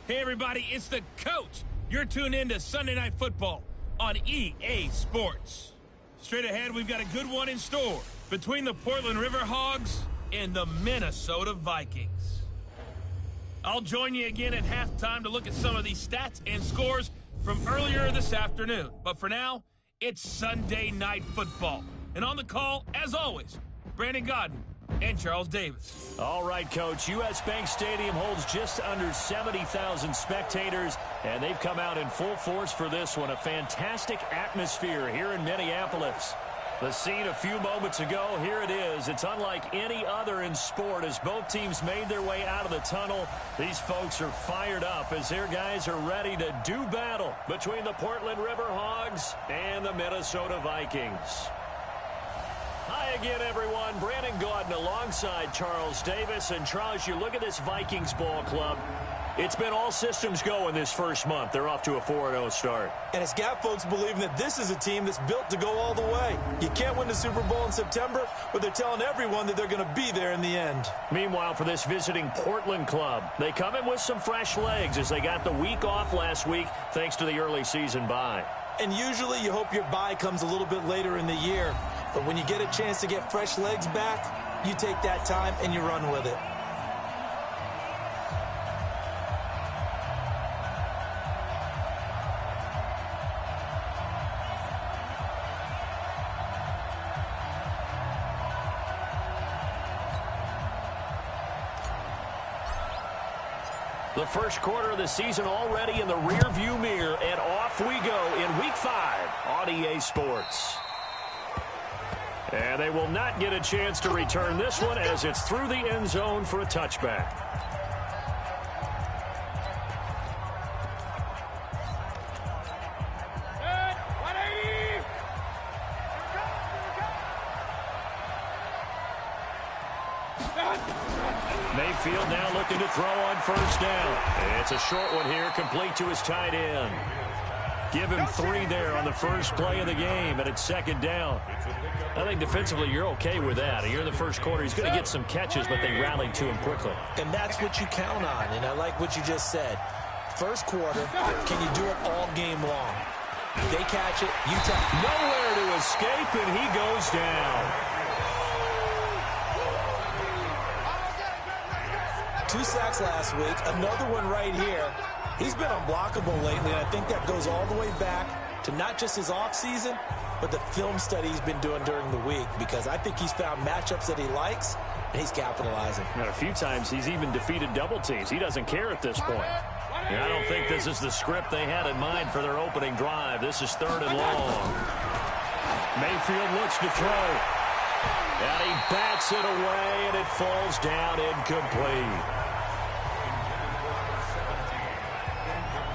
Hey everybody, it's the coach. You're tuned in to Sunday Night Football on EA Sports. Straight ahead, we've got a good one in store between the Portland River Hogs and the Minnesota Vikings. I'll join you again at halftime to look at some of these stats and scores from earlier this afternoon. But for now, it's Sunday Night Football. And on the call, as always, Brandon Godden and Charles Davis. All right, Coach. U.S. Bank Stadium holds just under 70,000 spectators, and they've come out in full force for this one. A fantastic atmosphere here in Minneapolis. The scene a few moments ago, here it is. It's unlike any other in sport as both teams made their way out of the tunnel. These folks are fired up as their guys are ready to do battle between the Portland River Hogs and the Minnesota Vikings. Hi again, everyone. Brandon Gaudin alongside Charles Davis. And Charles, you look at this Vikings ball club. It's been all systems go in this first month. They're off to a 4-0 start. And it's got folks believing that this is a team that's built to go all the way. You can't win the Super Bowl in September, but they're telling everyone that they're going to be there in the end. Meanwhile, for this visiting Portland club, they come in with some fresh legs as they got the week off last week thanks to the early season bye. And usually you hope your bye comes a little bit later in the year. But when you get a chance to get fresh legs back, you take that time and you run with it. The first quarter of the season already in the rearview mirror, and off we go in Week 5 on EA Sports. And they will not get a chance to return this one as it's through the end zone for a touchback. Mayfield now looking to throw on first down. It's a short one here, complete to his tight end. Give him 3 there on the first play of the game, and it's second down. I think defensively you're okay with that. Here in the first quarter, he's going to get some catches, but they rallied to him quickly. And that's what you count on, and I like what you just said. First quarter, can you do it all game long? They catch it, you tap. Nowhere to escape, and he goes down. 2 sacks last week, another one right here. He's been unblockable lately, and I think that goes all the way back to not just his offseason, but the film study he's been doing during the week, because I think he's found matchups that he likes, and he's capitalizing. And a few times he's even defeated double teams. He doesn't care at this point. And I don't think this is the script they had in mind for their opening drive. This is 3rd and long. Mayfield looks to throw. And he bats it away, and it falls down incomplete.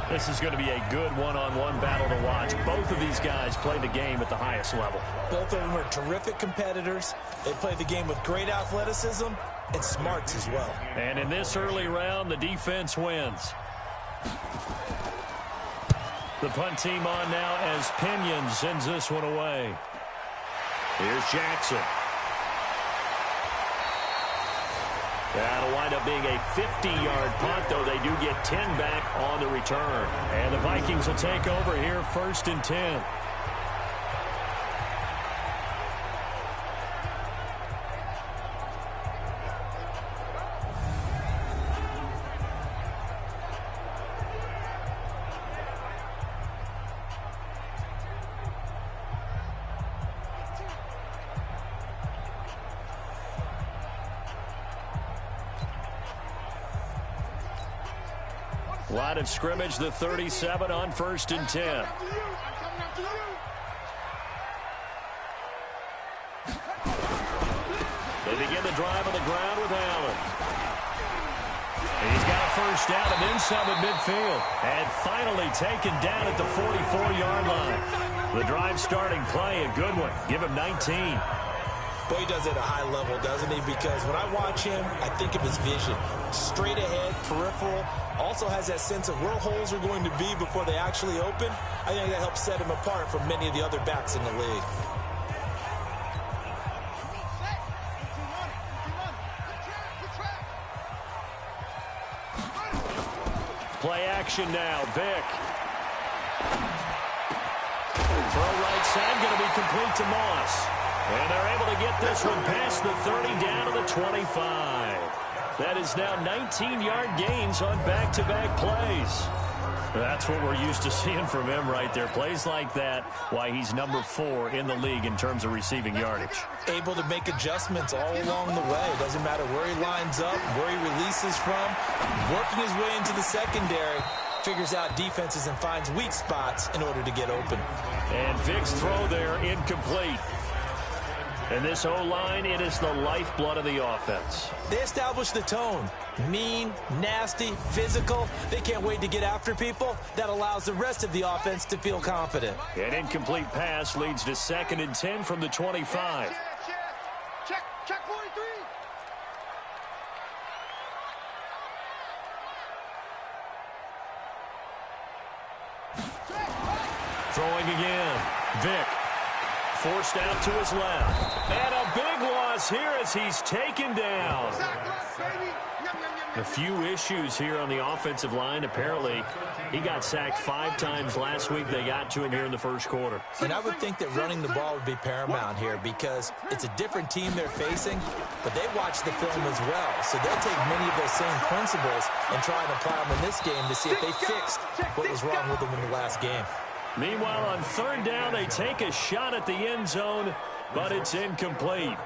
This is going to be a good one-on-one battle to watch. Both of these guys play the game at the highest level. Both of them are terrific competitors. They play the game with great athleticism and smarts as well. And in this early round, the defense wins. The punt team on now as Pinion sends this one away. Here's Jackson. That'll wind up being a 50-yard punt, though they do get 10 back on the return. And the Vikings will take over here 1st and 10. Line of scrimmage, the 37 on 1st and 10. They begin the drive on the ground with Allen. He's got a first down and then some at midfield. And finally taken down at the 44-yard line. The drive starting play, a good one. Give him 19. Boy, he does it at a high level, doesn't he? Because when I watch him, I think of his vision. Straight ahead, peripheral. Also has that sense of where holes are going to be before they actually open. I think that helps set him apart from many of the other backs in the league. Play action now. Vick. Throw right side, going to be complete to Moss. And they're able to get this one past the 30 down to the 25. That is now 19-yard gains on back-to-back plays. That's what we're used to seeing from him right there. Plays like that, why he's number 4 in the league in terms of receiving yardage. Able to make adjustments all along the way. Doesn't matter where he lines up, where he releases from. Working his way into the secondary. Figures out defenses and finds weak spots in order to get open. And Vick's throw there incomplete. And this O-line, it is the lifeblood of the offense. They establish the tone. Mean, nasty, physical. They can't wait to get after people. That allows the rest of the offense to feel confident. An incomplete pass leads to 2nd and 10 from the 25. Check 43. Throwing again. Vick. Forced out to his left. And a big loss here as he's taken down. A few issues here on the offensive line. Apparently, he got sacked 5 times last week. They got to him here in the first quarter. And I would think that running the ball would be paramount here because it's a different team they're facing, but they watch the film as well. So they'll take many of those same principles and try and apply them in this game to see if they fixed what was wrong with them in the last game. Meanwhile, on 3rd down, they take a shot at the end zone, but it's incomplete.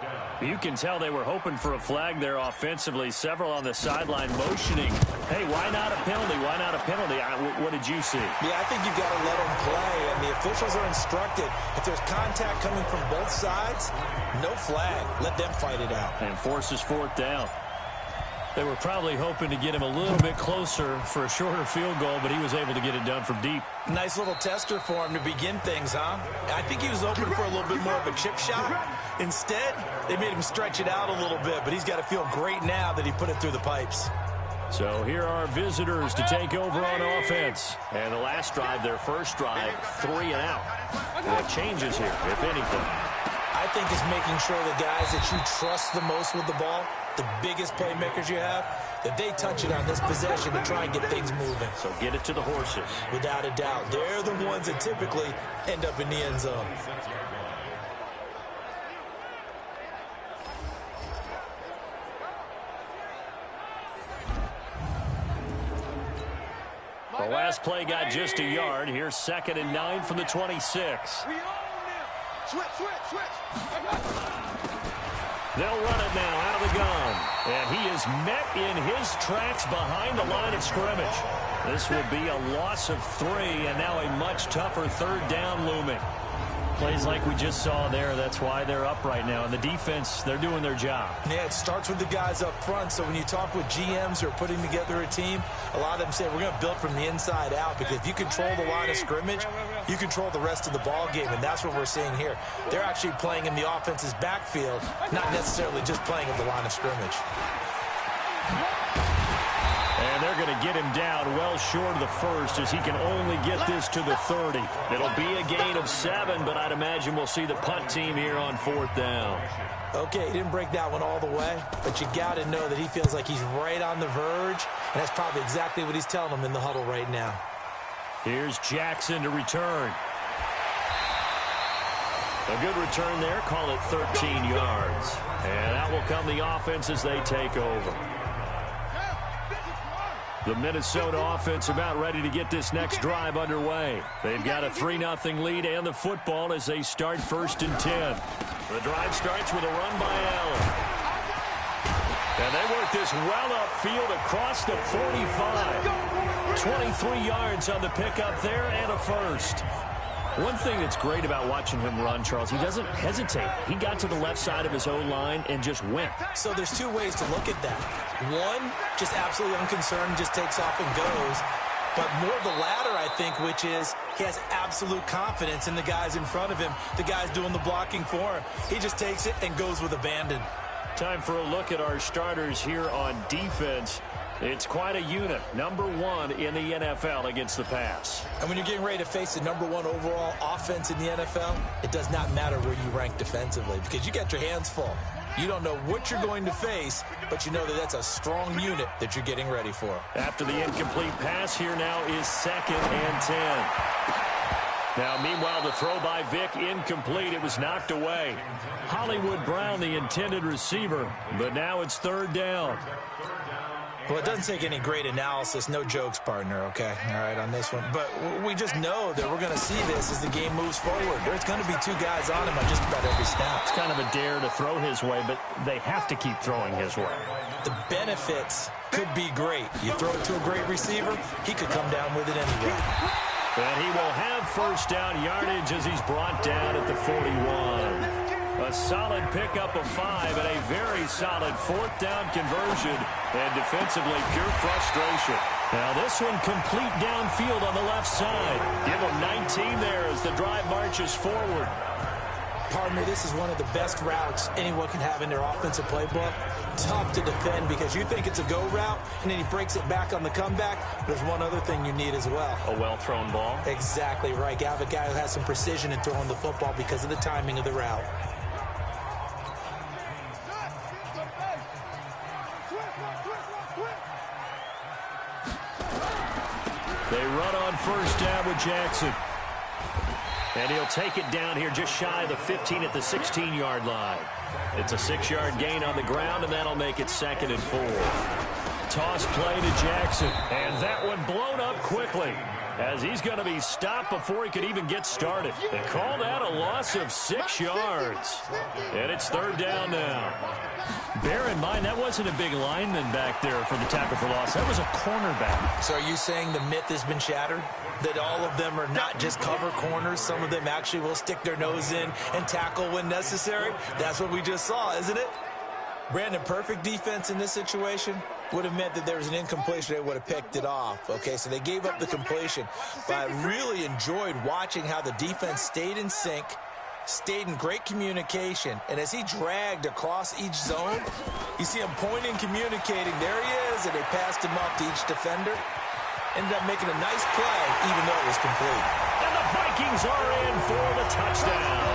You can tell they were hoping for a flag there offensively. Several on the sideline motioning. Hey, why not a penalty? Why not a penalty? What did you see? Yeah, I think you've got to let them play, and the officials are instructed. If there's contact coming from both sides, no flag. Let them fight it out. And forces 4th down. They were probably hoping to get him a little bit closer for a shorter field goal, but he was able to get it done from deep. Nice little tester for him to begin things, huh? I think he was open for a little bit more of a chip shot. Instead, they made him stretch it out a little bit, but he's got to feel great now that he put it through the pipes. So here are visitors to take over on offense. And the last drive, their first drive, 3 and out. What changes here, if anything? I think it's making sure the guys that you trust the most with the ball, the biggest playmakers you have, that they touch it on this possession to try and get things moving. So get it to the horses. Without a doubt. They're the ones that typically end up in the end zone. The last play got just a yard. Here's 2nd and 9 from the 26. Switch. They'll run it now out of the gun. And he is met in his tracks behind the line of scrimmage. This will be a loss of 3, and now a much tougher 3rd down looming. Plays like we just saw there, that's why they're up right now. And the defense, they're doing their job. Yeah, it starts with the guys up front. So when you talk with GMs who are putting together a team, a lot of them say we're going to build from the inside out, because if you control the line of scrimmage, you control the rest of the ball game, and that's what we're seeing here. They're actually playing in the offense's backfield, not necessarily just playing at the line of scrimmage. And they're going to get him down well short of the first, as he can only get this to the 30. It'll be a gain of 7, but I'd imagine we'll see the punt team here on 4th down. Okay, he didn't break that one all the way, but you got to know that he feels like he's right on the verge, and that's probably exactly what he's telling them in the huddle right now. Here's Jackson to return. A good return there, call it 13 yards. And out will come the offense as they take over. The Minnesota offense about ready to get this next drive underway. They've got a 3-0 lead and the football as they start 1st and 10. The drive starts with a run by Allen. And they work this well upfield across the 45. 23 yards on the pickup there and a first. One thing that's great about watching him run, Charles, he doesn't hesitate. He got to the left side of his O-line and just went. So there's 2 ways to look at that. One, just absolutely unconcerned, just takes off and goes. But more the latter, I think, which is he has absolute confidence in the guys in front of him, the guys doing the blocking for him. He just takes it and goes with abandon. Time for a look at our starters here on defense. It's quite a unit. Number 1 in the NFL against the pass. And when you're getting ready to face the number 1 overall offense in the NFL, it does not matter where you rank defensively, because you got your hands full. You don't know what you're going to face, but you know that that's a strong unit that you're getting ready for. After the incomplete pass, here now is 2nd and 10. Now, meanwhile, the throw by Vic incomplete. It was knocked away. Hollywood Brown, the intended receiver, but now it's 3rd down. Well, it doesn't take any great analysis. No jokes, partner, okay? All right, on this one. But we just know that we're going to see this as the game moves forward. There's going to be 2 guys on him on just about every snap. It's kind of a dare to throw his way, but they have to keep throwing his way. The benefits could be great. You throw it to a great receiver, he could come down with it anyway. And he will have 1st down yardage as he's brought down at the 41. A solid pickup of 5 and a very solid 4th down conversion. And defensively, pure frustration. Now this one complete downfield on the left side. Give him 19 there as the drive marches forward. Partner, this is one of the best routes anyone can have in their offensive playbook. Tough to defend because you think it's a go route, and then he breaks it back on the comeback. There's one other thing you need as well. A well-thrown ball. Exactly right. You have a guy who has some precision in throwing the football because of the timing of the route. They run on 1st down with Jackson. And he'll take it down here just shy of the 15 at the 16-yard line. It's a 6-yard gain on the ground, and that'll make it 2nd and 4. Toss play to Jackson. And that one blown up quickly as he's going to be stopped before he could even get started. They call that a loss of 6 yards. And it's 3rd down now. Bear in mind, that wasn't a big lineman back there for the tackle for loss. That was a cornerback. So are you saying the myth has been shattered? That all of them are not just cover corners? Some of them actually will stick their nose in and tackle when necessary? That's what we just saw, isn't it? Brandon, perfect defense in this situation would have meant that there was an incompletion. They would have picked it off. Okay, so they gave up the completion. But I really enjoyed watching how the defense stayed in sync, stayed in great communication, and as he dragged across each zone, you see him pointing, communicating. There he is, and they passed him off to each defender. Ended up making a nice play, even though it was complete. And the Vikings are in for the touchdown.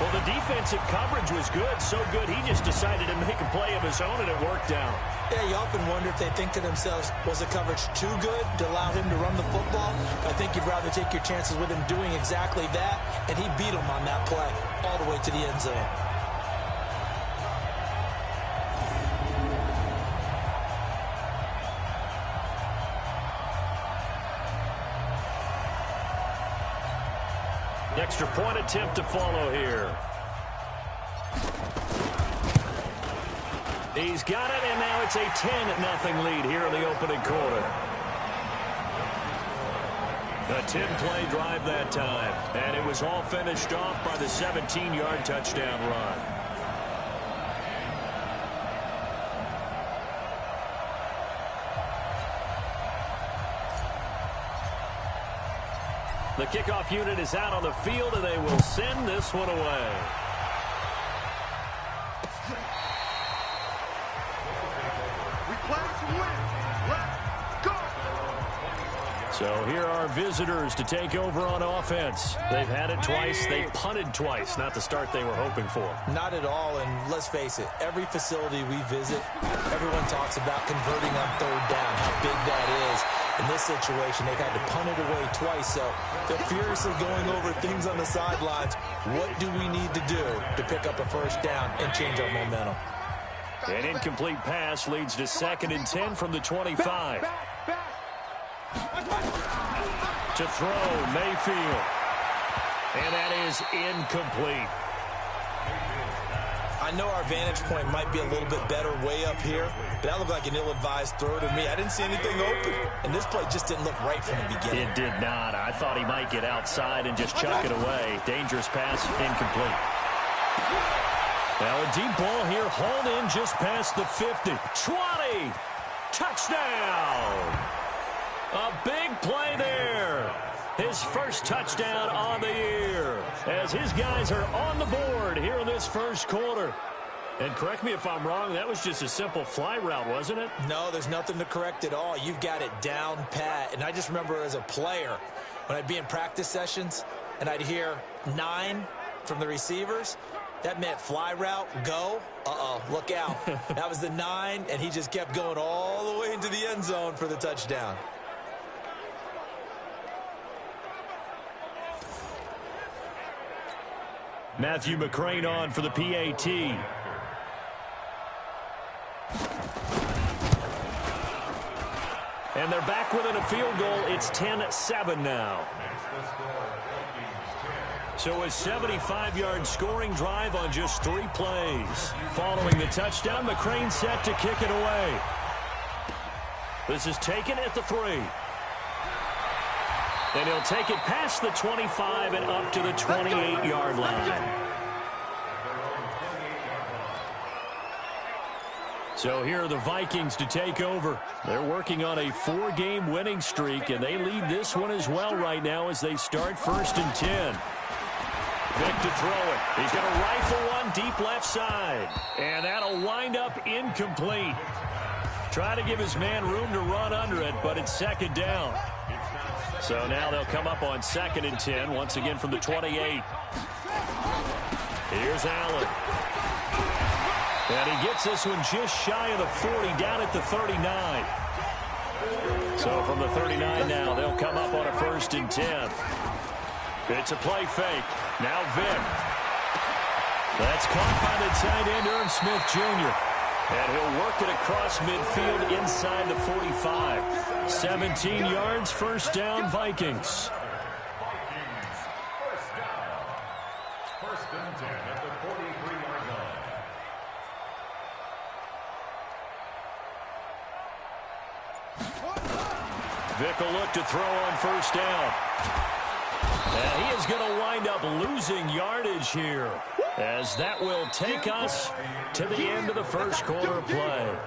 Well, the defensive coverage was good, so good he just decided to make a play of his own, and it worked out. Yeah, you often wonder if they think to themselves, was the coverage too good to allow him to run the football? I think you'd rather take your chances with him doing exactly that, and he beat him on that play all the way to the end zone. Extra point attempt to follow here. He's got it, and now it's a 10-0 lead here in the opening quarter. A 10-play drive that time, and it was all finished off by the 17-yard touchdown run. The kickoff unit is out on the field, and they will send this one away. We play to win. Let's go. So here are visitors to take over on offense. They've had it twice. They've punted twice. Not the start they were hoping for. Not at all, and let's face it, every facility we visit, everyone talks about converting on 3rd down, how big that is. In this situation, they've had to punt it away twice, so they're furiously going over things on the sidelines. What do we need to do to pick up a 1st down and change our momentum? An incomplete pass leads to 2nd and 10 from the 25. To throw, Mayfield. And that is incomplete. I know our vantage point might be a little bit better way up here, but that looked like an ill-advised throw to me. I didn't see anything open, and this play just didn't look right from the beginning. It did not. I thought he might get outside and just chuck it away. Dangerous pass, incomplete. Now a deep ball here, hauled in just past the 50. 20! Touchdown! A big play there. His first touchdown on the year as his guys are on the board here in this first quarter. And correct me if I'm wrong, that was just a simple fly route, wasn't it? No, there's nothing to correct at all. You've got it down pat. And I just remember as a player, when I'd be in practice sessions and I'd hear 9 from the receivers, That meant fly route, go. Uh-oh, look out. That was the 9, and he just kept going all the way into the end zone for the touchdown. Matthew McCrane on for the PAT. And they're back within a field goal. It's 10-7 now. So a 75-yard scoring drive on just 3 plays. Following the touchdown, McCrane set to kick it away. This is taken at the 3. And he'll take it past the 25 and up to the 28-yard line. So here are the Vikings to take over. They're working on a 4-game winning streak, and they lead this one as well right now as they start 1st and 10. Vic to throw it. He's going to rifle one deep left side. And that'll wind up incomplete. Try to give his man room to run under it, but it's 2nd down. So now they'll come up on 2nd and 10, once again from the 28. Here's Allen. And he gets this one just shy of the 40, down at the 39. So from the 39 now, they'll come up on a 1st and 10. It's a play fake. Now Vic. That's caught by the tight end, Irv Smith Jr. And he'll work it across midfield inside the 45. 17 yards, 1st down, Vikings. First and 10 at the 43-yard line. Vic will look to throw on 1st down. And he is going to wind up losing yardage here, as that will take us to the end of the 1st quarter play.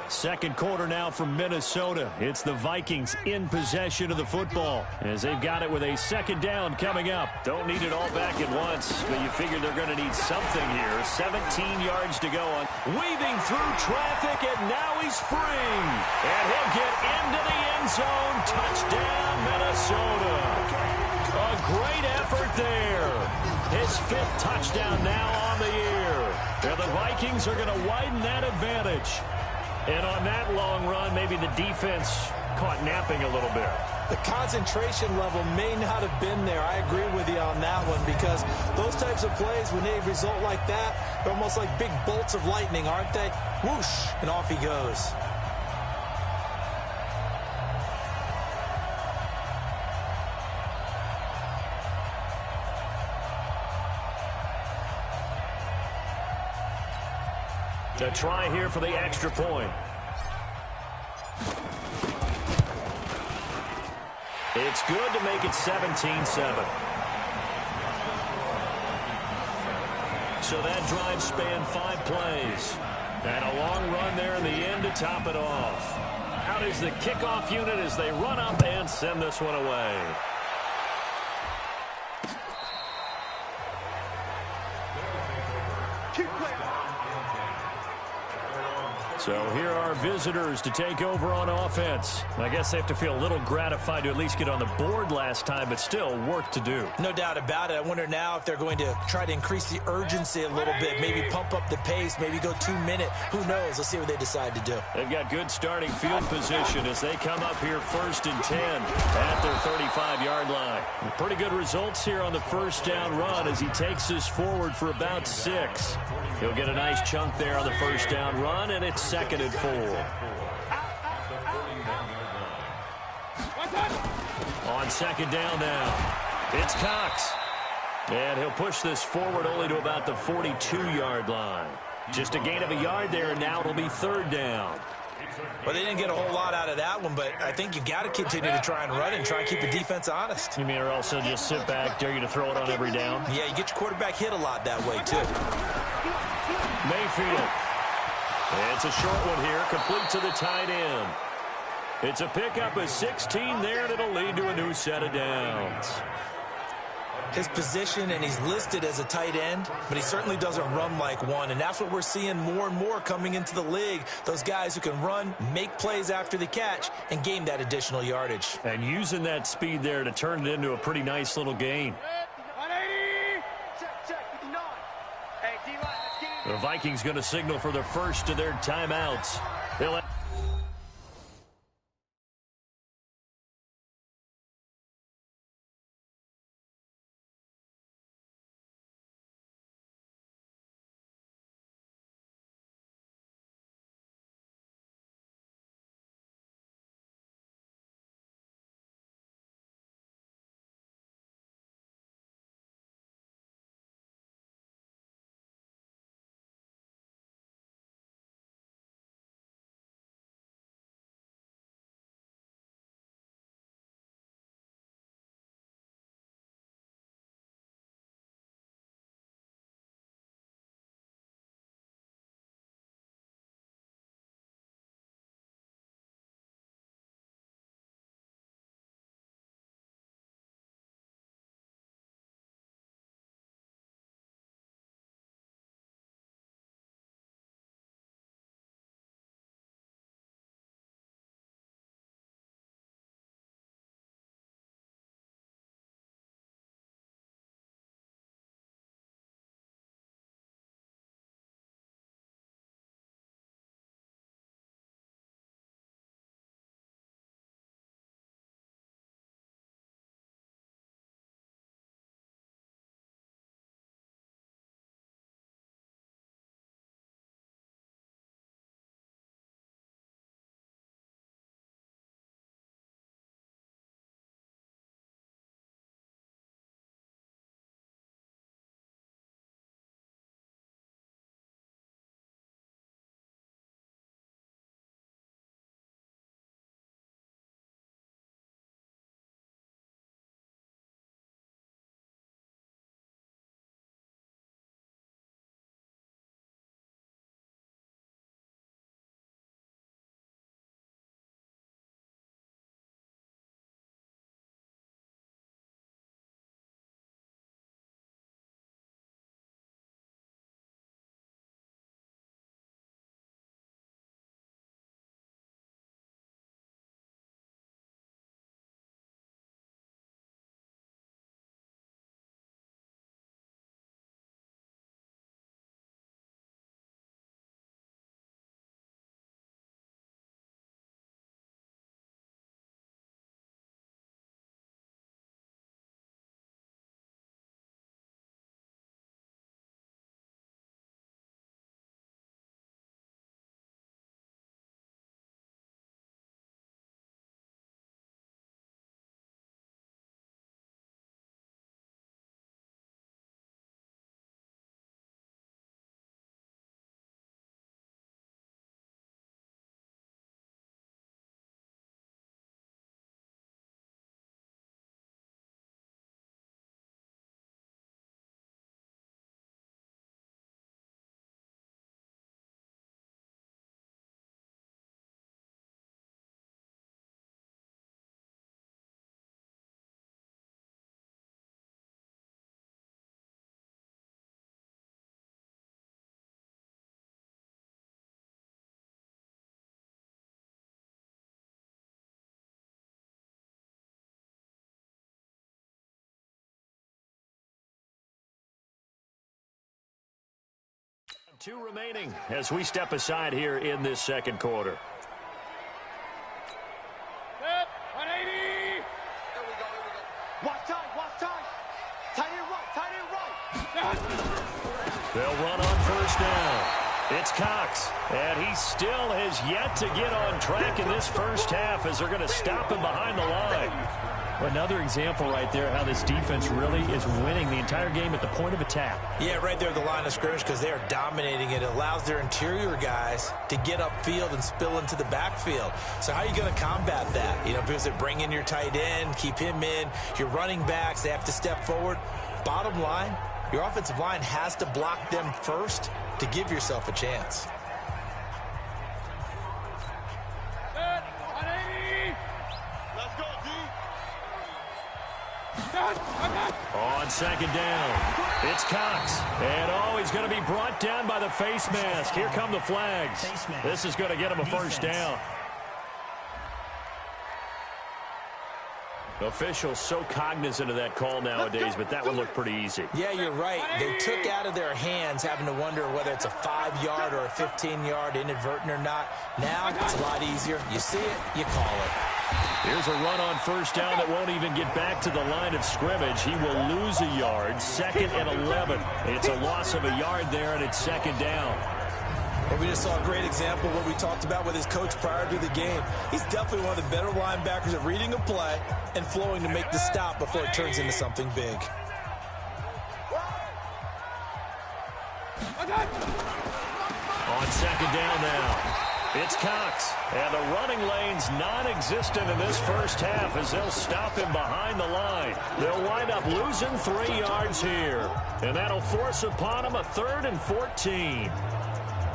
2nd quarter now from Minnesota. It's the Vikings in possession of the football, as they've got it with a 2nd down coming up. Don't need it all back at once, but you figure they're going to need something here. 17 yards to go on. Weaving through traffic, and now he's free. And he'll get into the end zone. Touchdown, Minnesota. A great effort there. His 5th touchdown now on the year. And the Vikings are going to widen that advantage. And on that long run, maybe the defense caught napping a little bit. The concentration level may not have been there. I agree with you on that one, because those types of plays, when they result like that, they're almost like big bolts of lightning, aren't they? Whoosh, and off he goes. To try here for the extra point. It's good to make it 17-7. So that drive spanned 5 plays. And a long run there in the end to top it off. Out is the kickoff unit as they run up and send this one away. So here are visitors to take over on offense. I guess they have to feel a little gratified to at least get on the board last time, but still work to do. No doubt about it. I wonder now if they're going to try to increase the urgency a little bit, maybe pump up the pace, maybe go 2-minute. Who knows? Let's see what they decide to do. They've got good starting field position as they come up here 1st and 10 at their 35-yard line. Pretty good results here on the 1st down run as he takes this forward for about 6. He'll get a nice chunk there on the 1st down run, and it's 2nd and 4. On 2nd down now, it's Cox. And he'll push this forward only to about the 42-yard line. Just a gain of a yard there, and now it'll be 3rd down. Well, they didn't get a whole lot out of that one, but I think you got to continue to try and run and try and keep the defense honest. You mean, or also just sit back, dare you to throw it on every down? Yeah, you get your quarterback hit a lot that way, too. Mayfield. It's a short one here, complete to the tight end. It's a pickup of 16 there, and it'll lead to a new set of downs. His position, and he's listed as a tight end, but he certainly doesn't run like one, and that's what we're seeing more and more coming into the league. Those guys who can run, make plays after the catch, and gain that additional yardage. And using that speed there to turn it into a pretty nice little gain. The Vikings going to signal for the first of their timeouts. They'll two remaining as we step aside here in this second quarter. Set, 180. Here we go. Watch time. Tight end right. They'll run on first down. It's Cox, and he still has yet to get on track in this first half as they're going to stop him behind the line. Another example right there how this defense really is winning the entire game at the point of attack. Yeah, right there at the line of scrimmage because they are dominating it. It allows their interior guys to get upfield and spill into the backfield. So how are you going to combat that? You know, because they bring in your tight end, keep him in. Your running backs, they have to step forward. Bottom line, your offensive line has to block them first to give yourself a chance. On second down, it's Cox. And, he's going to be brought down by the face mask. Here come the flags. This is going to get him a first down. Officials so cognizant of that call nowadays, but that one looked pretty easy. Yeah, you're right. They took out of their hands having to wonder whether it's a 5-yard or a 15-yard inadvertent or not. Now it's a lot easier. You see it, you call it. Here's a run on first down that won't even get back to the line of scrimmage. He will lose a yard. 2nd and 11. It's a loss of a yard there, and it's 2nd down. Well, we just saw a great example of what we talked about with his coach prior to the game. He's definitely one of the better linebackers at reading a play and flowing to make the stop before it turns into something big. On 2nd down now. It's Cox, and the running lane's non-existent in this first half as they'll stop him behind the line. They'll wind up losing 3 yards here, and that'll force upon him a 3rd and 14.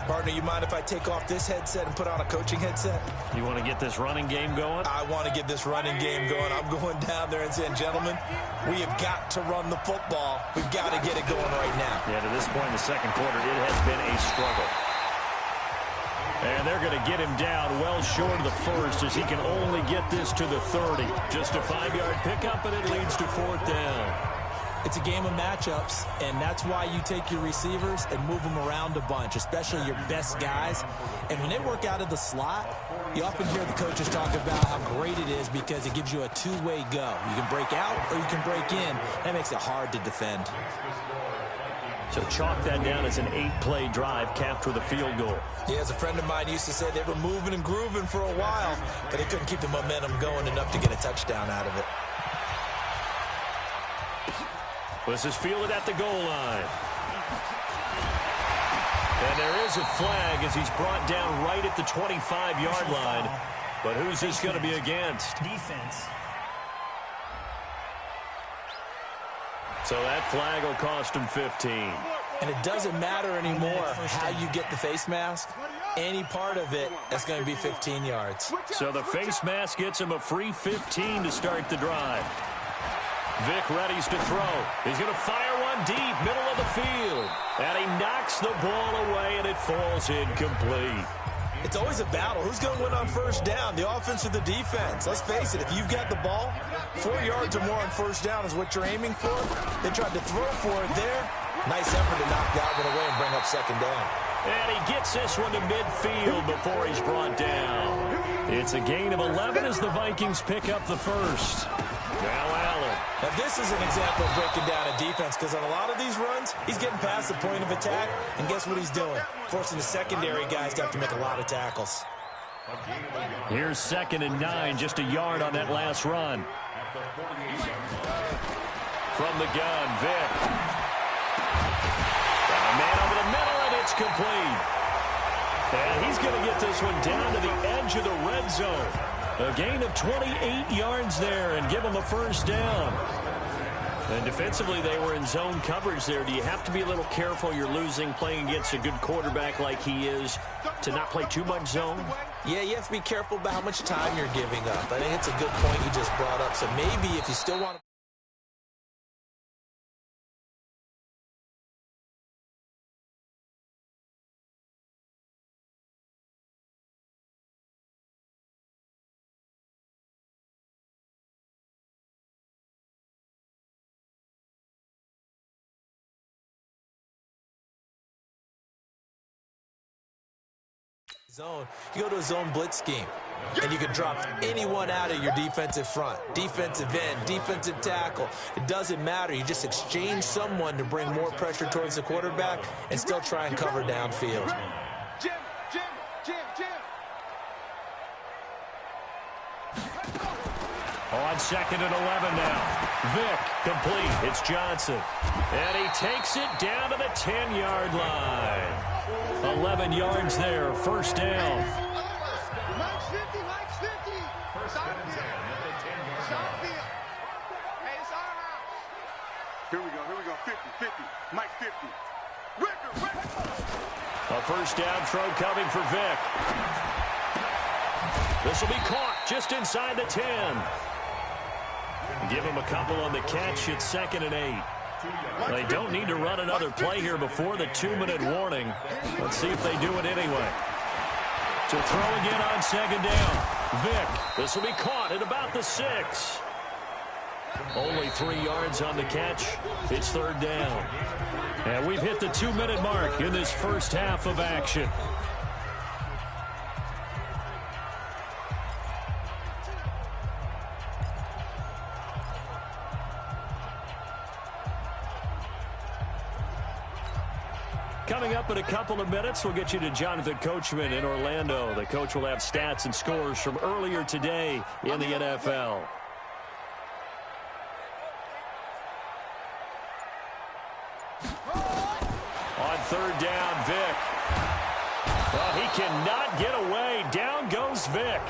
Partner, you mind if I take off this headset and put on a coaching headset? You want to get this running game going? I want to get this running game going. I'm going down there and saying, gentlemen, we have got to run the football. We've got to get it going right now. Yeah, to this point in the second quarter, it has been a struggle. And they're going to get him down well short of the first as he can only get this to the 30. Just a 5-yard pickup, and it leads to 4th down. It's a game of matchups, and that's why you take your receivers and move them around a bunch, especially your best guys. And when they work out of the slot, you often hear the coaches talk about how great it is because it gives you a two-way go. You can break out or you can break in. That makes it hard to defend. So chalk that down as an 8-play drive capped with a field goal. Yeah, as a friend of mine used to say, they were moving and grooving for a while, but they couldn't keep the momentum going enough to get a touchdown out of it. This is fielded at the goal line. And there is a flag as he's brought down right at the 25-yard line. But who's this going to be against? Defense. So that flag will cost him 15. And it doesn't matter anymore how you get the face mask. Any part of it, that's going to be 15 yards. So the face mask gets him a free 15 to start the drive. Vic readies to throw. He's going to fire one deep, middle of the field. And he knocks the ball away, and it falls incomplete. It's always a battle. Who's going to win on first down, the offense or the defense? Let's face it, if you've got the ball, 4 yards or more on first down is what you're aiming for. They tried to throw for it there. Nice effort to knock that one away and bring up 2nd down. And he gets this one to midfield before he's brought down. It's a gain of 11 as the Vikings pick up the first. Now Allen. Now this is an example of breaking down a defense because on a lot of these runs, he's getting past the point of attack, and guess what he's doing? Forcing the secondary guys to have to make a lot of tackles. Here's 2nd and 9, just a yard on that last run. From the gun, Vic. Got a man over the middle, and it's complete. And he's going to get this one down to the edge of the red zone. A gain of 28 yards there and give them a first down. And defensively, they were in zone coverage there. Do you have to be a little careful? You're losing playing against a good quarterback like he is to not play too much zone? Yeah, you have to be careful about how much time you're giving up. I think it's a good point you just brought up. So maybe if you still want to... zone. You go to a zone blitz scheme, and you can drop anyone out of your defensive front, defensive end, defensive tackle. It doesn't matter. You just exchange someone to bring more pressure towards the quarterback and still try and cover downfield. Jim. On 2nd and 11 now. Vic, complete. It's Johnson. And he takes it down to the 10-yard line. 11 yards there, first down. Mike's 50. Stop field. Hey, it's our house. Here we go. 50. Mike 50. Ricker. A first down throw coming for Vic. This will be caught just inside the 10. Give him a couple on the catch. It's 2nd and 8. They don't need to run another play here before the 2-minute warning. Let's see if they do it anyway. To throw again on 2nd down. Vic, this will be caught at about the 6. Only 3 yards on the catch. It's third down. And we've hit the 2-minute mark in this first half of action. Coming up in a couple of minutes, we'll get you to Jonathan Coachman in Orlando. The coach will have stats and scores from earlier today in the NFL. On third down, Vick. Well, he cannot get away. Down goes Vick.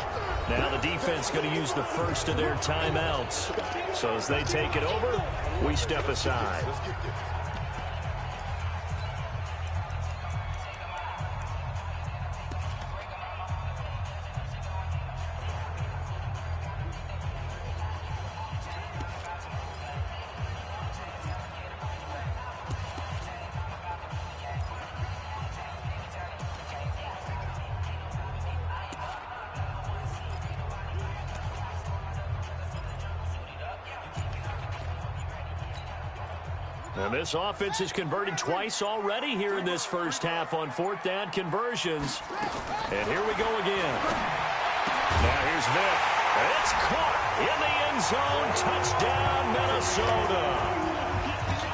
Now the defense going to use the first of their timeouts. So as they take it over, we step aside. And this offense has converted twice already here in this first half on fourth down conversions. And here we go again. Now here's Vick. It's caught in the end zone. Touchdown, Minnesota.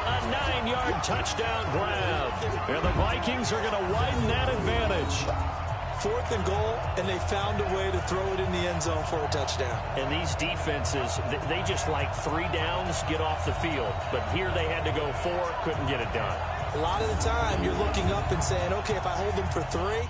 A 9-yard touchdown grab. And the Vikings are going to widen that advantage. 4th and goal, and they found a way to throw it in the end zone for a touchdown. And these defenses, they just like 3 downs, get off the field. But here they had to go 4, couldn't get it done. A lot of the time, you're looking up and saying, okay, if I hold them for 3,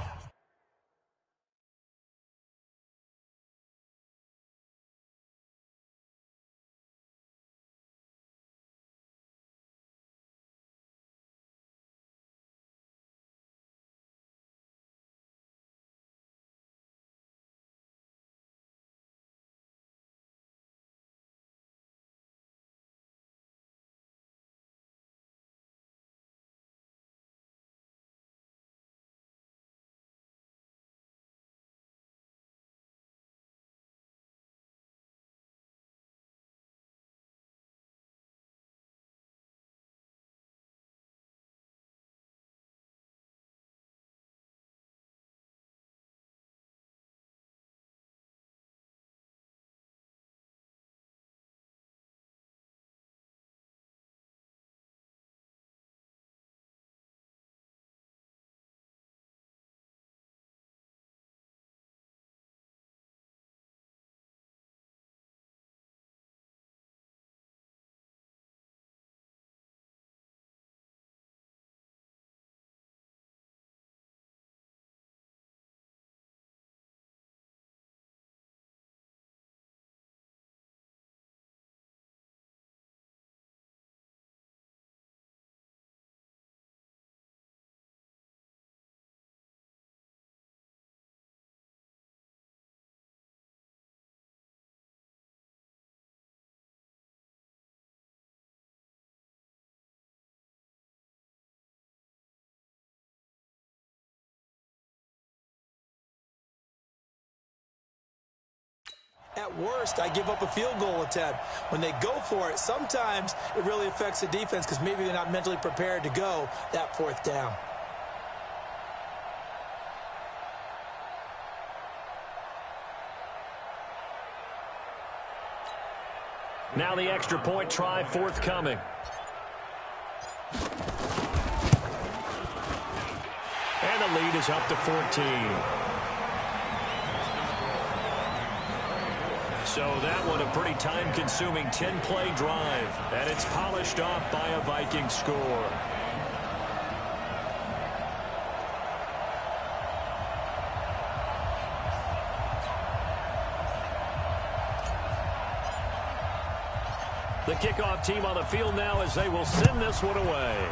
at worst, I give up a field goal attempt. When they go for it, sometimes it really affects the defense because maybe they're not mentally prepared to go that 4th down. Now the extra point try forthcoming. And the lead is up to 14. So that one a pretty time-consuming 10-play drive. And it's polished off by a Viking score. The kickoff team on the field now as they will send this one away.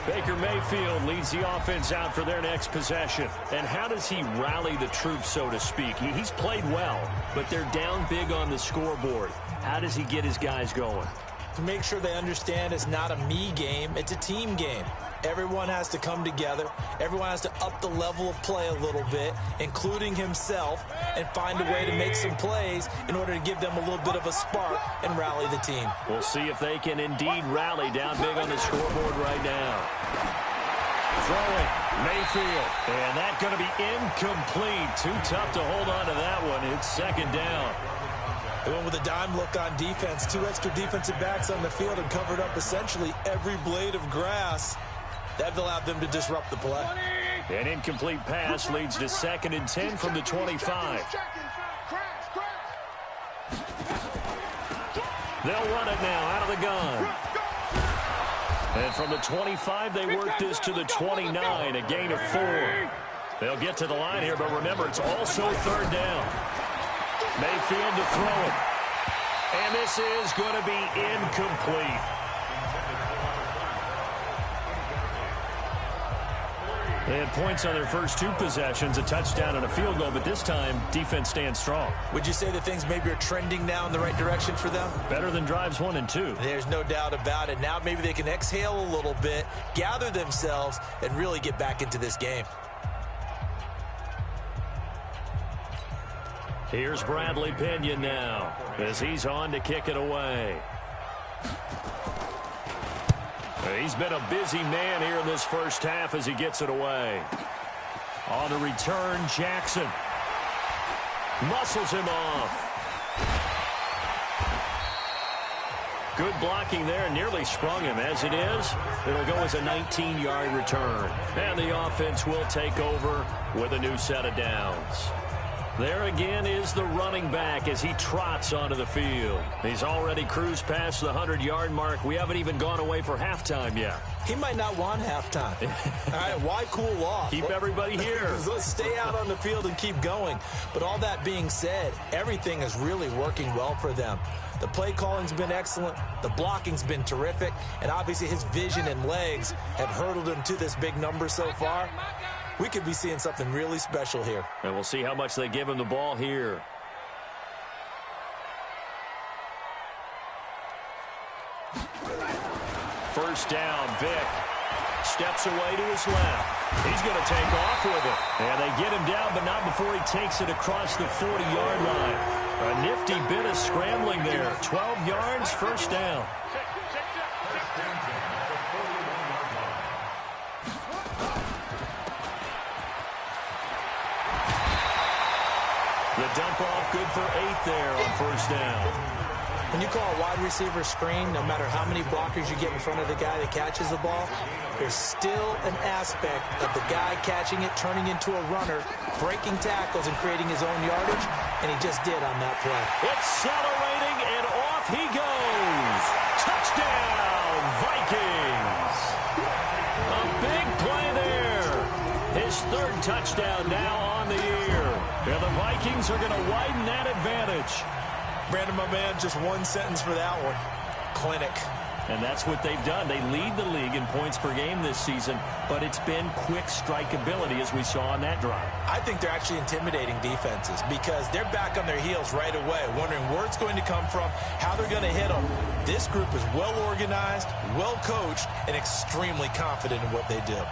Baker Mayfield leads the offense out for their next possession. And how does he rally the troops, so to speak? He's played well, but they're down big on the scoreboard. How does he get his guys going? to make sure they understand it's not a me game, it's a team game. Everyone has to come together. Everyone has to up the level of play a little bit, including himself, and find a way to make some plays in order to give them a little bit of a spark and rally the team. We'll see if they can indeed rally down big on the scoreboard right now. Throwing, Mayfield, and that's going to be incomplete. Too tough to hold on to that one. It's second down. They went with a dime look on defense. 2 extra defensive backs on the field and covered up essentially every blade of grass. That allowed them to disrupt the play. An incomplete pass leads to 2nd and 10 from the 25. They'll run it now out of the gun. And from the 25, they work this to the 29, a gain of 4. They'll get to the line here, but remember, it's also 3rd down. Mayfield to throw it. And this is going to be incomplete. They had points on their first 2 possessions, a touchdown and a field goal, but this time, defense stands strong. Would you say that things maybe are trending now in the right direction for them? Better than drives 1 and 2. There's no doubt about it. Now maybe they can exhale a little bit, gather themselves, and really get back into this game. Here's Bradley Pinion now as he's on to kick it away. He's been a busy man here in this first half as he gets it away. On the return, Jackson muscles him off. Good blocking there, nearly sprung him. As it is, it'll go as a 19-yard return. And the offense will take over with a new set of downs. There again is the running back as he trots onto the field. He's already cruised past the 100-yard mark. We haven't even gone away for halftime yet. He might not want halftime. All right, why cool off? Keep everybody here. Let's stay out on the field and keep going. But all that being said, everything is really working well for them. The play calling's been excellent. The blocking's been terrific. And obviously his vision and legs have hurdled him to this big number so far. We could be seeing something really special here. And we'll see how much they give him the ball here. First down, Vick steps away to his left. He's going to take off with it. And they get him down, but not before he takes it across the 40-yard line. A nifty bit of scrambling there. 12 yards, first down. The dump off good for 8 there on first down. When you call a wide receiver screen, no matter how many blockers you get in front of the guy that catches the ball, there's still an aspect of the guy catching it, turning into a runner, breaking tackles and creating his own yardage, and he just did on that play. Accelerating, and off he goes. Touchdown, Vikings. A big play there. His 3rd touchdown now on the year. And the Vikings are going to widen that advantage. Brandon, my man, just one sentence for that one. Clinic. And that's what they've done. They lead the league in points per game this season, but it's been quick strike ability as we saw on that drive. I think they're actually intimidating defenses because they're back on their heels right away, wondering where it's going to come from, how they're going to hit them. This group is well organized, well coached, and extremely confident in what they do.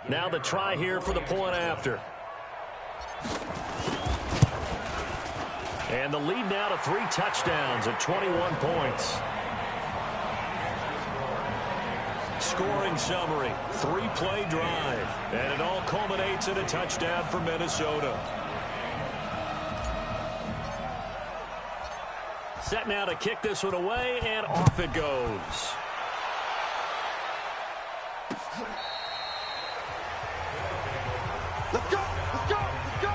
Now the try here for the point after. And the lead now to 3 touchdowns at 21 points. Scoring summary, 3-play drive. And it all culminates in a touchdown for Minnesota. Set now to kick this one away, and off it goes. Let's go! Let's go! Let's go!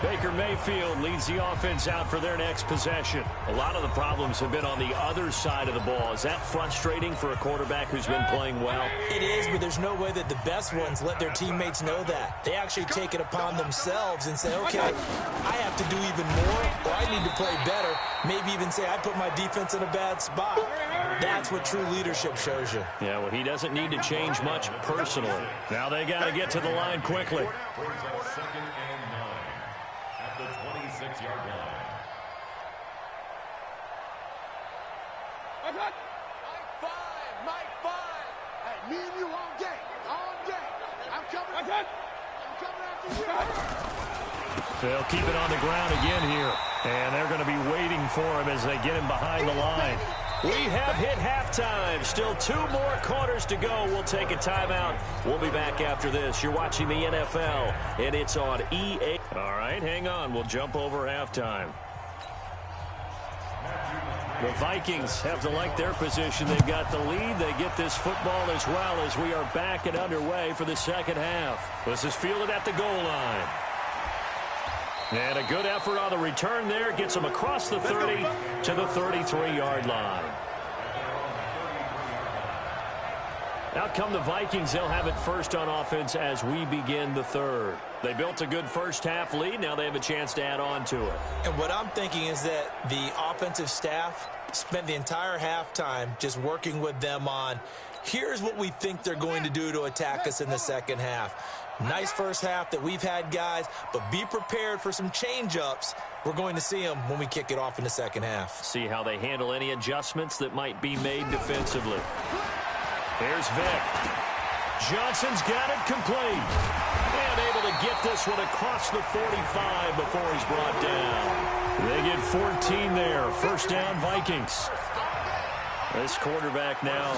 Baker Mayfield leads the offense out for their next possession. A lot of the problems have been on the other side of the ball. Is that frustrating for a quarterback who's been playing well? It is, but there's no way that the best ones let their teammates know that. They actually take it upon themselves and say, okay, I have to do even more, or I need to play better. Maybe even say, I put my defense in a bad spot. That's what true leadership shows you. Yeah, well, he doesn't need to change much personally. Now they got to get to the line quickly. Second and 9 at the 26-yard line. Mike 5. Hey, me and you all day. All day. I'm coming after you. They'll keep it on the ground again here. And they're going to be waiting for him as they get him behind the line. We have hit halftime. Still 2 more quarters to go. We'll take a timeout. We'll be back after this. You're watching the NFL, and it's on EA. All right, hang on. We'll jump over halftime. The Vikings have to like their position. They've got the lead. They get this football as well as we are back and underway for the second half. This is fielded at the goal line. And a good effort on the return there. Gets them across the 30 to the 33-yard line. Out come the Vikings. They'll have it first on offense as we begin the third. They built a good first-half lead. Now they have a chance to add on to it. And what I'm thinking is that the offensive staff spent the entire halftime just working with them on, here's what we think they're going to do to attack us in the second half. Nice first half that we've had, guys, but be prepared for some change-ups. We're going to see them when we kick it off in the second half. See how they handle any adjustments that might be made defensively. Here's Vick. Johnson's got it complete. And able to get this one across the 45 before he's brought down. They get 14 there. First down, Vikings. This quarterback now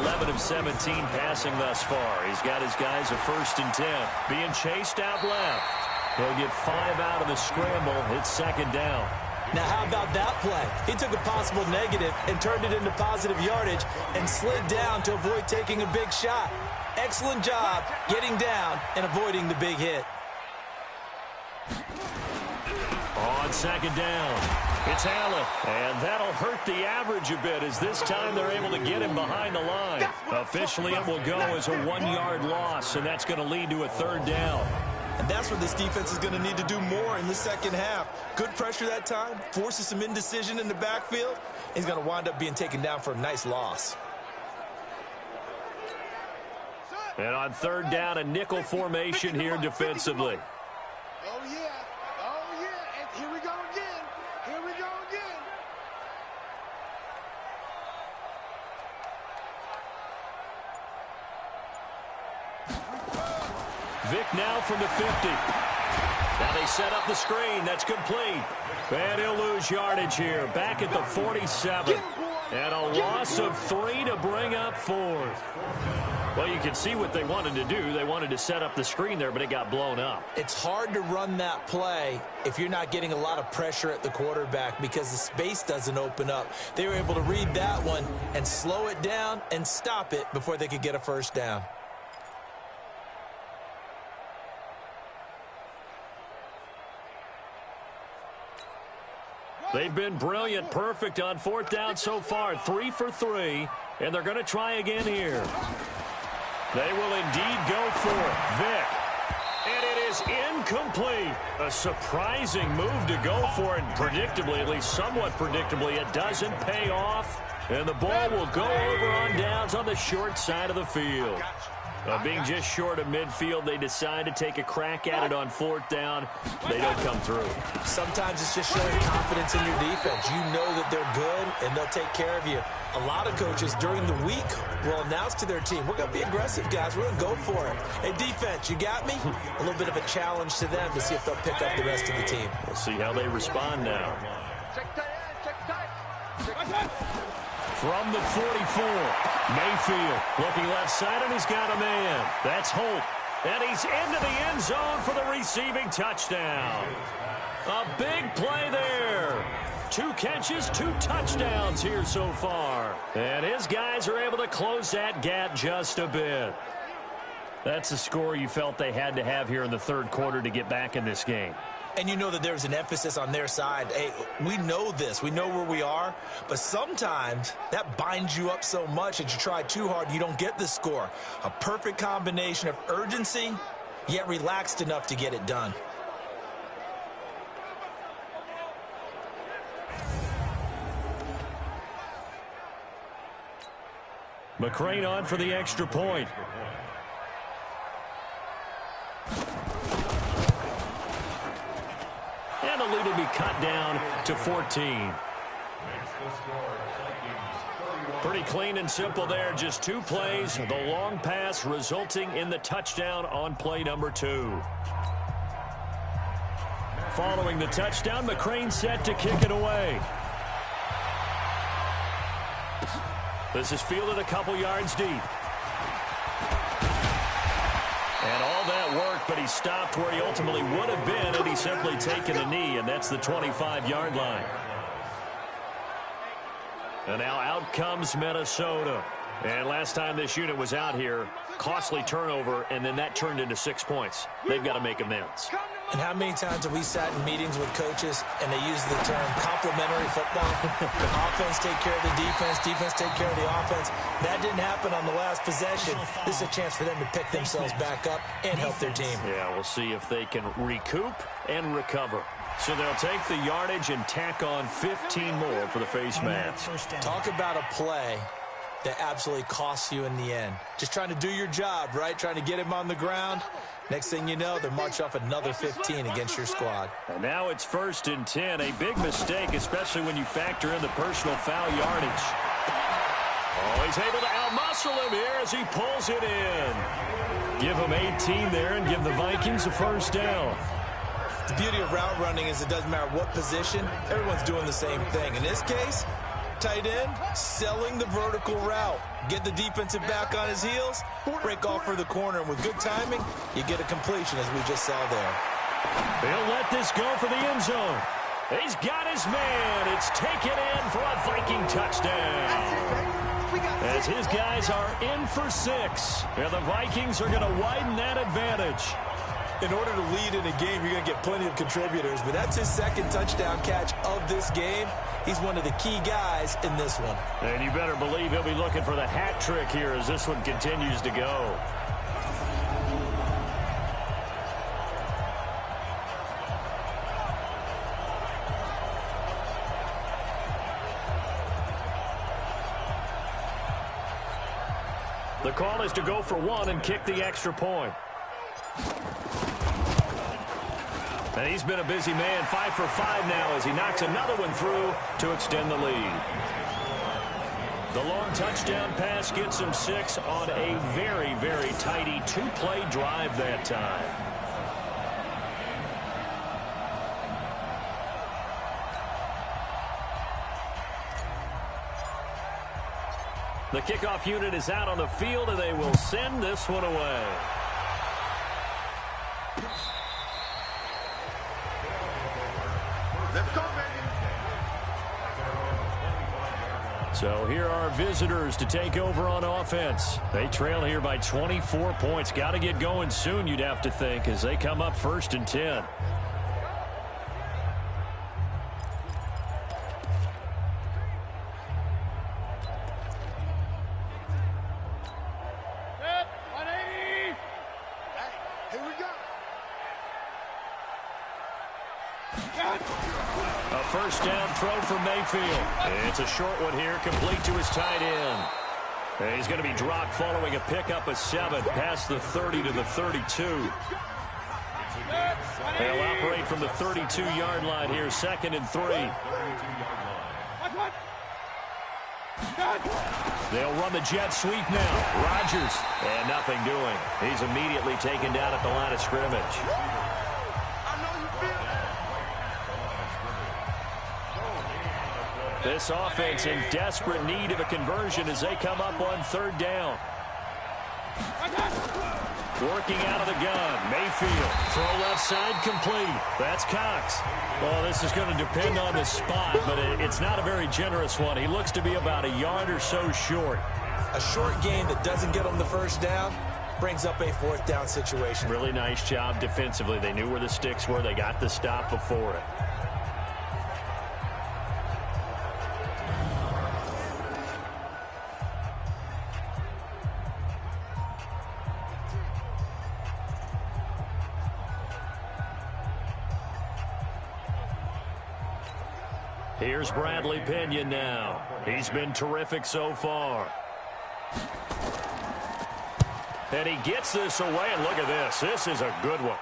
11 of 17 passing thus far. He's got his guys a 1st and 10. Being chased out left. He'll get 5 out of the scramble. It's second down. Now, how about that play? He took a possible negative and turned it into positive yardage and slid down to avoid taking a big shot. Excellent job getting down and avoiding the big hit. On second down, it's Allen, and that'll hurt the average a bit as this time they're able to get him behind the line. Officially, it will go as a 1-yard loss, and that's going to lead to a 3rd down. And that's what this defense is going to need to do more in the second half. Good pressure that time, forces some indecision in the backfield. He's going to wind up being taken down for a nice loss. And on 3rd down, a nickel formation here defensively. Oh, yeah. Oh, yeah. And here we go again. Here we go again. Vick now from the 50. Now they set up the screen. That's complete. And he'll lose yardage here. Back at the 47. And a loss of 3 to bring up 4th. Well, you can see what they wanted to do. They wanted to set up the screen there, but it got blown up. It's hard to run that play if you're not getting a lot of pressure at the quarterback because the space doesn't open up. They were able to read that one and slow it down and stop it before they could get a 1st down. They've been brilliant, perfect on 4th down so far. 3 for 3, and they're going to try again here. They will indeed go for it. Vick. And it is incomplete. A surprising move to go for it. Predictably, at least somewhat predictably, it doesn't pay off. And the ball will go over on downs on the short side of the field. Being just short of midfield, they decide to take a crack at it on 4th down. They don't come through. Sometimes it's just showing confidence in your defense. You know that they're good, and they'll take care of you. A lot of coaches during the week will announce to their team, we're going to be aggressive, guys. We're going to go for it. Hey, defense, you got me? A little bit of a challenge to them to see if they'll pick up the rest of the team. We'll see how they respond now. From the 44, Mayfield looking left side, and he's got a man. That's Holt. And he's into the end zone for the receiving touchdown. A big play there. 2 catches, 2 touchdowns here so far. And his guys are able to close that gap just a bit. That's the score you felt they had to have here in the 3rd quarter to get back in this game. And you know that there's an emphasis on their side. Hey, we know this. We know where we are. But sometimes that binds you up so much that you try too hard, you don't get the score. A perfect combination of urgency, yet relaxed enough to get it done. McCrane on for the extra point. And the lead will be cut down to 14. Pretty clean and simple there. Just 2 plays. The long pass resulting in the touchdown on play number 2. Following the touchdown, McCrane set to kick it away. This is fielded a couple yards deep. And all that work, but he stopped where he ultimately would have been had he simply taken a knee, and that's the 25-yard line. And now out comes Minnesota. And last time this unit was out here, costly turnover, and then that turned into 6 points. They've got to make amends. And how many times have we sat in meetings with coaches and they use the term complementary football? Offense take care of the defense, defense take care of the offense. That didn't happen on the last possession. This is a chance for them to pick themselves back up and help their team. Yeah, we'll see if they can recoup and recover. So they'll take the yardage and tack on 15 more for the face mask. Talk about a play that absolutely costs you in the end. Just trying to do your job, right? Trying to get him on the ground. Next thing you know, they're march off another 15 against your squad. And now it's 1st and 10. A big mistake, especially when you factor in the personal foul yardage. Oh, he's able to outmuscle him here as he pulls it in. Give him 18 there and give the Vikings a 1st down. The beauty of route running is it doesn't matter what position, everyone's doing the same thing. In this case, tight end, selling the vertical route. Get the defensive back on his heels, break off for the corner, and with good timing, you get a completion as we just saw there. They'll let this go for the end zone. He's got his man. It's taken in for a Viking touchdown. As his guys are in for 6. And the Vikings are going to widen that advantage. In order to lead in a game, you're going to get plenty of contributors, but that's his 2nd touchdown catch of this game. He's one of the key guys in this one. And you better believe he'll be looking for the hat trick here as this one continues to go. The call is to go for 1 and kick the extra point. And he's been a busy man, 5 for 5 now as he knocks another one through to extend the lead. The long touchdown pass gets him 6 on a very, very tidy 2-play drive that time. The kickoff unit is out on the field, and they will send this one away. Let's go, baby. So here are visitors to take over on offense. They trail here by 24 points. Got to get going soon, you'd have to think, as they come up 1st and 10. First down throw for Mayfield. It's a short one here, complete to his tight end. And he's going to be dropped following a pickup of 7 past the 30 to the 32. They'll operate from the 32-yard line here, 2nd and 3. They'll run the jet sweep now. Rodgers, and nothing doing. He's immediately taken down at the line of scrimmage. This offense in desperate need of a conversion as they come up on 3rd down. Working out of the gun. Mayfield. Throw left side complete. That's Cox. Well, this is going to depend on the spot, but it's not a very generous one. He looks to be about a yard or so short. A short gain that doesn't get him the 1st down brings up a 4th down situation. Really nice job defensively. They knew where the sticks were. They got the stop before it. Here's Bradley Pinion now. He's been terrific so far. And he gets this away, and look at this. This is a good one.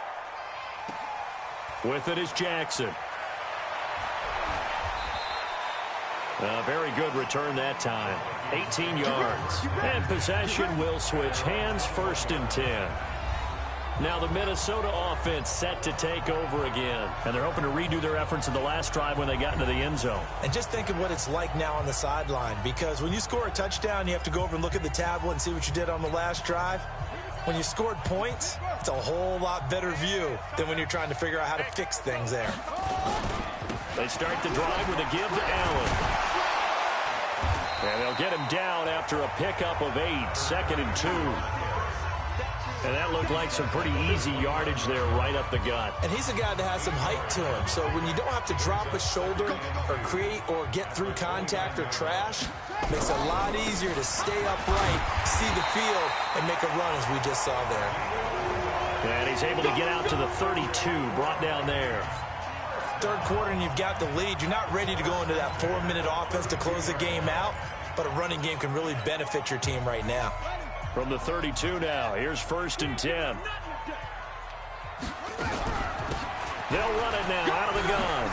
With it is Jackson. A very good return that time. 18 yards. And possession will switch hands, 1st and 10. Now the Minnesota offense set to take over again. And they're hoping to redo their efforts in the last drive when they got into the end zone. And just think of what it's like now on the sideline, because when you score a touchdown, you have to go over and look at the tablet and see what you did on the last drive. When you scored points, it's a whole lot better view than when you're trying to figure out how to fix things there. They start the drive with a give to Allen. And they'll get him down after a pickup of 8, 2nd and 2. And that looked like some pretty easy yardage there right up the gut. And he's a guy that has some height to him. So when you don't have to drop a shoulder or create or get through contact or trash, it makes it a lot easier to stay upright, see the field, and make a run as we just saw there. And he's able to get out to the 32, brought down there. 3rd quarter and you've got the lead. You're not ready to go into that 4-minute offense to close the game out, but a running game can really benefit your team right now. From the 32 now, here's 1st and 10. They'll run it now out of the gun.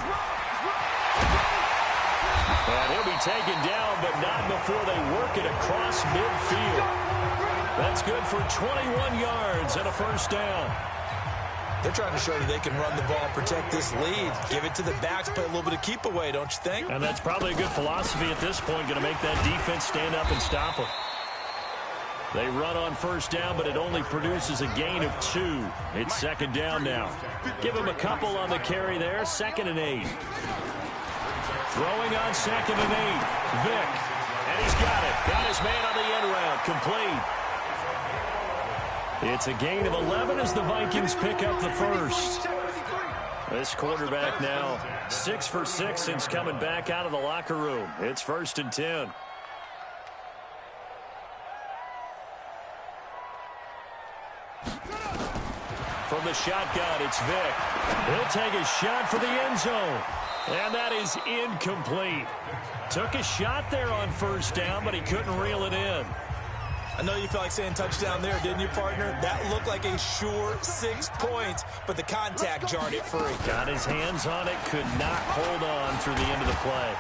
And he'll be taken down, but not before they work it across midfield. That's good for 21 yards and a 1st down. They're trying to show that they can run the ball, protect this lead, give it to the backs, play a little bit of keep away, don't you think? And that's probably a good philosophy at this point, going to make that defense stand up and stop them. They run on 1st down, but it only produces a gain of 2. It's 2nd down now. Give him a couple on the carry there, 2nd and 8. Throwing on 2nd and 8. Vick. And he's got it. Got his man on the end route. Complete. It's a gain of 11 as the Vikings pick up the 1st. This quarterback now 6 for 6 since coming back out of the locker room. It's 1st and 10. From the shotgun, it's Vick. He'll take a shot for the end zone. And that is incomplete. Took a shot there on 1st down, but he couldn't reel it in. I know you felt like saying touchdown there, didn't you, partner? That looked like a sure 6 points, but the contact jarred it free. Got his hands on it, could not hold on through the end of the play.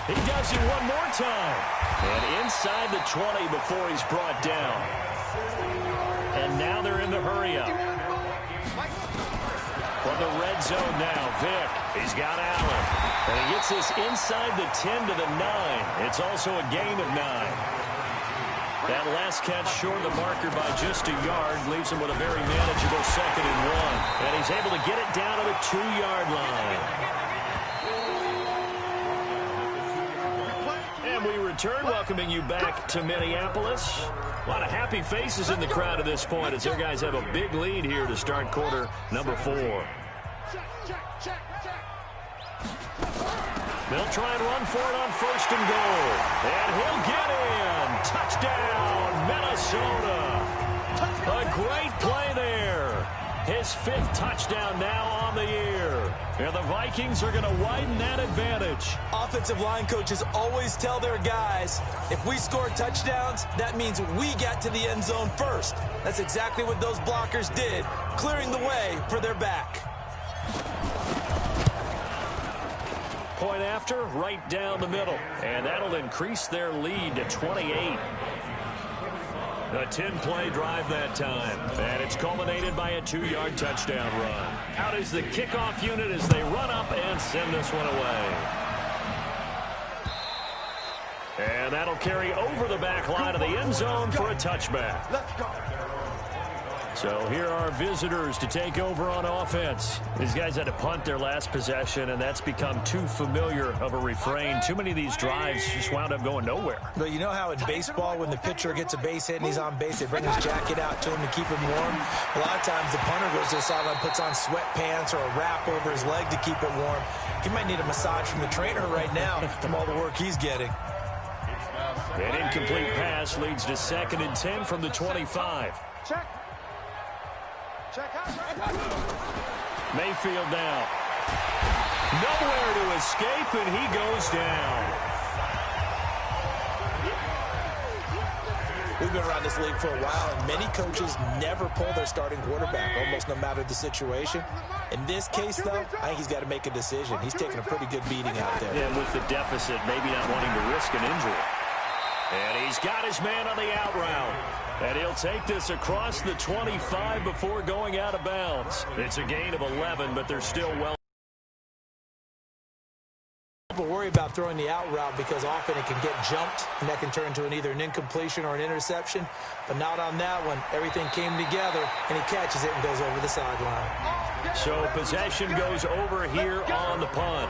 He does it one more time. And inside the 20 before he's brought down. And now they're in the hurry-up. From the red zone now, Vick. He's got Allen. And he gets this inside the 10 to the 9. It's also a gain of 9. That last catch short of the marker by just a yard leaves him with a very manageable 2nd and 1. And he's able to get it down to the 2-yard line. And we return, welcoming you back to Minneapolis. A lot of happy faces in the crowd at this point as their guys have a big lead here to start quarter number 4. They'll try and run for it on 1st and goal. And he'll get in. Touchdown, Minnesota. A great play there. His 5th touchdown now on the year. And the Vikings are going to widen that advantage. Offensive line coaches always tell their guys, if we score touchdowns, that means we got to the end zone first. That's exactly what those blockers did, clearing the way for their back. Point after, right down the middle. And that'll increase their lead to 28. A 10-play drive that time. And it's culminated by a 2-yard touchdown run. Out is the kickoff unit as they run up and send this one away. And that'll carry over the back line of the end zone for a touchback. Let's go. So here are visitors to take over on offense. These guys had to punt their last possession, and that's become too familiar of a refrain. Too many of these drives just wound up going nowhere. But you know how in baseball, when the pitcher gets a base hit and he's on base, they bring his jacket out to him to keep him warm? A lot of times the punter goes to the sideline, puts on sweatpants or a wrap over his leg to keep it warm. He might need a massage from the trainer right now from all the work he's getting. An incomplete pass leads to 2nd and 10 from the 25. Check. Check out. Mayfield now. Nowhere to escape, and he goes down. We've been around this league for a while, and many coaches never pull their starting quarterback, almost no matter the situation. In this case, though, I think he's got to make a decision. He's taking a pretty good beating out there. And with the deficit, maybe not wanting to risk an injury. And he's got his man on the out route. And he'll take this across the 25 before going out of bounds. It's a gain of 11, but they're still well. People worry about throwing the out route because often it can get jumped, and that can turn into either an incompletion or an interception. But not on that one. Everything came together, and he catches it and goes over the sideline. So possession goes over here on the punt.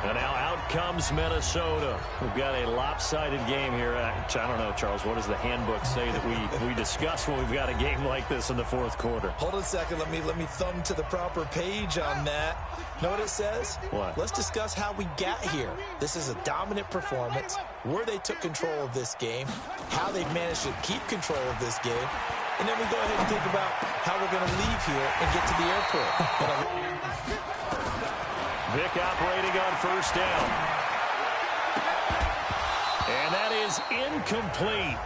And now out comes Minnesota. We've got a lopsided game here. I don't know, Charles, what does the handbook say that we discuss when we've got a game like this in the 4th quarter? Hold on a second. Let me thumb to the proper page on that. Know what it says? What? Let's discuss how we got here. This is a dominant performance, where they took control of this game, how they've managed to keep control of this game, and then we go ahead and think about how we're going to leave here and get to the airport. Vic operating on 1st down. And that is incomplete.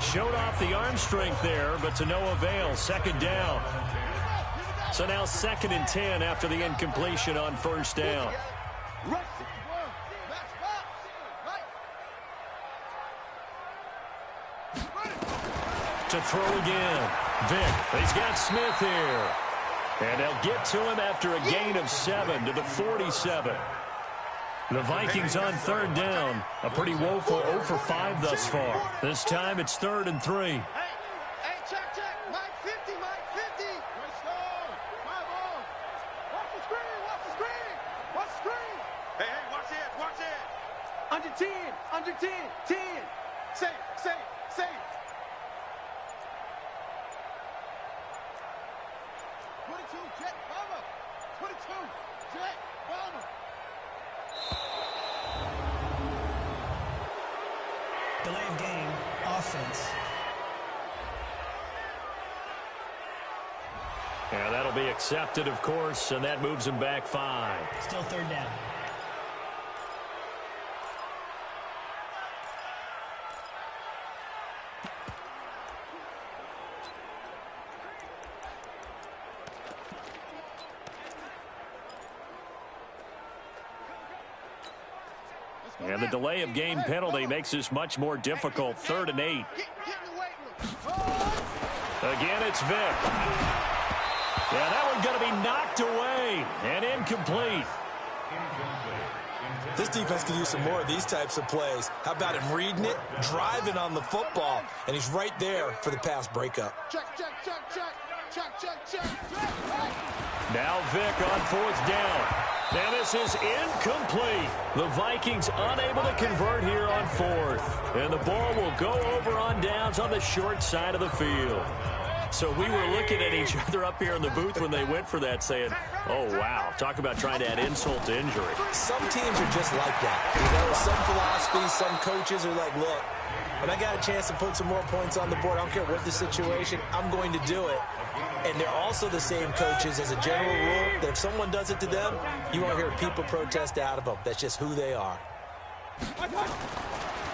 Showed off the arm strength there, but to no avail. 2nd down. So now 2nd and 10 after the incompletion on 1st down. To throw again. Vic, he's got Smith here. And they'll get to him after a gain of 7 to the 47. The Vikings on 3rd down. A pretty woeful 0 for 5 thus far. This time it's 3rd and 3. Hey, check. Mike 50, Mike 50. Let's go. My ball. Watch the screen. Hey, watch it. Under 10. 10. Safe. 22, Jet Bomber. 22, Jet Bomber. Delay of game, offense. Yeah, that'll be accepted, of course, and that moves him back 5. Still 3rd down. And the delay of game penalty makes this much more difficult. 3rd and 8. Again, it's Vic. Yeah, that one's going to be knocked away and incomplete. This defense could use some more of these types of plays. How about him reading it, driving on the football, and he's right there for the pass breakup. Check. Now Vic on 4th down. Now this is incomplete. The Vikings unable to convert here on 4th. And the ball will go over on downs on the short side of the field. So we were looking at each other up here in the booth when they went for that saying, oh, wow, talk about trying to add insult to injury. Some teams are just like that. You know, some philosophies, some coaches are like, look, when I got a chance to put some more points on the board, I don't care what the situation, I'm going to do it. And they're also the same coaches as a general rule that if someone does it to them, you won't hear people protest out of them. That's just who they are.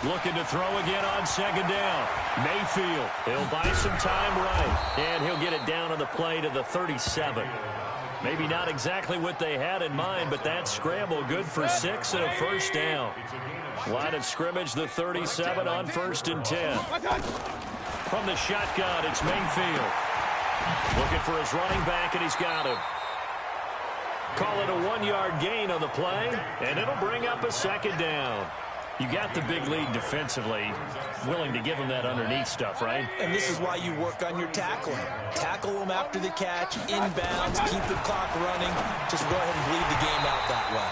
Looking to throw again on second down. Mayfield, he'll buy some time right, and he'll get it down on the play to the 37. Maybe not exactly what they had in mind, but that scramble good for 6 and a first down. Line of scrimmage, the 37 on 1st and 10. From the shotgun, it's Mayfield. Looking for his running back, and he's got him. Call it a 1-yard gain on the play, and it'll bring up a second down. You got the big lead defensively, willing to give them that underneath stuff, right? And this is why you work on your tackling. Tackle them after the catch, inbounds, keep the clock running. Just go ahead and bleed the game out that way.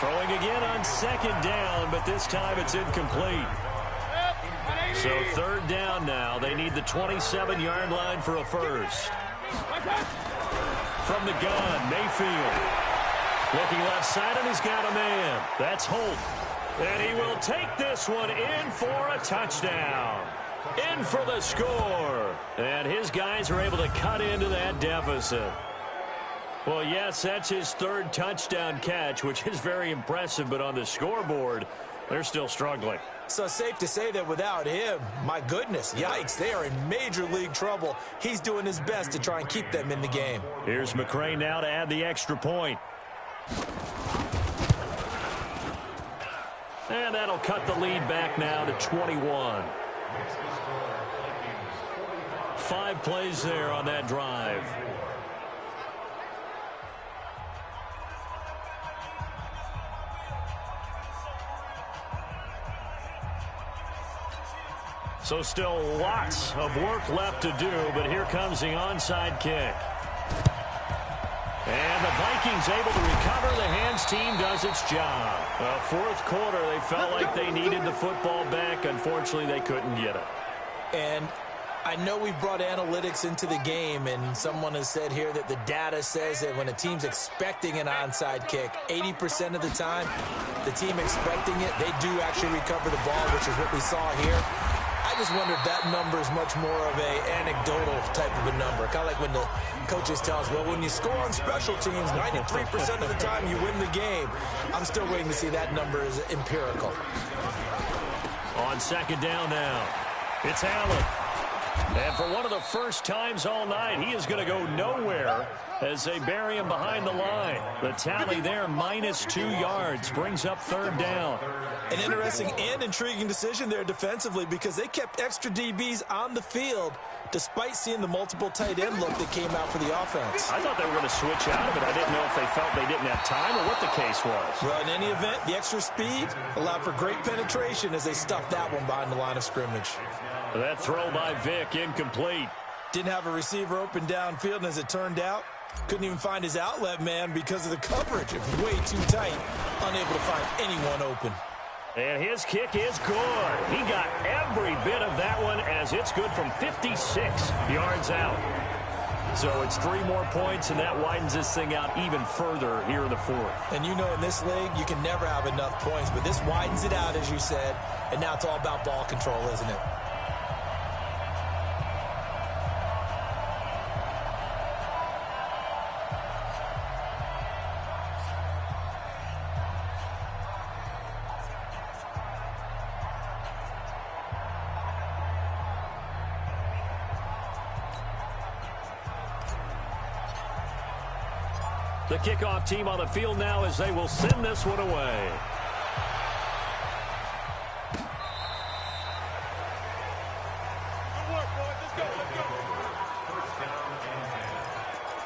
Throwing again on second down, but this time it's incomplete. So 3rd down now. They need the 27-yard line for a first. From the gun, Mayfield. Looking left side, and he's got a man. That's Holt. And he will take this one in for a touchdown. In for the score. And his guys are able to cut into that deficit. Well, yes, that's his 3rd touchdown catch, which is very impressive. But on the scoreboard, they're still struggling. So safe to say that without him, my goodness, yikes, they are in major league trouble. He's doing his best to try and keep them in the game. Here's McCray now to add the extra point. And that'll cut the lead back now to 21. 5 plays there on that drive. So still lots of work left to do, but here comes the onside kick. And the Vikings able to recover. The hands team does its job. 4th quarter, they felt like they needed the football back. Unfortunately, they couldn't get it. And I know we brought analytics into the game, and someone has said here that the data says that when a team's expecting an onside kick, 80% of the time, the team expecting it, they do actually recover the ball, which is what we saw here. I just wonder if that number is much more of a anecdotal type of a number. Kind of like when the coaches tell us, well, when you score on special teams, 93% of the time you win the game. I'm still waiting to see that number is empirical. On second down now, it's Allen. And for one of the first times all night, he is going to go nowhere as they bury him behind the line. The tally there, -2 yards, brings up 3rd down. An interesting and intriguing decision there defensively because they kept extra DBs on the field despite seeing the multiple tight end look that came out for the offense. I thought they were going to switch out of it. I didn't know if they felt they didn't have time or what the case was. Well, in any event, the extra speed allowed for great penetration as they stuffed that one behind the line of scrimmage. That throw by Vick, incomplete. Didn't have a receiver open downfield, and as it turned out, couldn't even find his outlet man because of the coverage. It was way too tight, unable to find anyone open. And his kick is good. He got every bit of that one as it's good from 56 yards out. So it's 3 more points, and that widens this thing out even further here in the 4th. And you know in this league, you can never have enough points, but this widens it out, as you said, and now it's all about ball control, isn't it? The kickoff team on the field now as they will send this one away.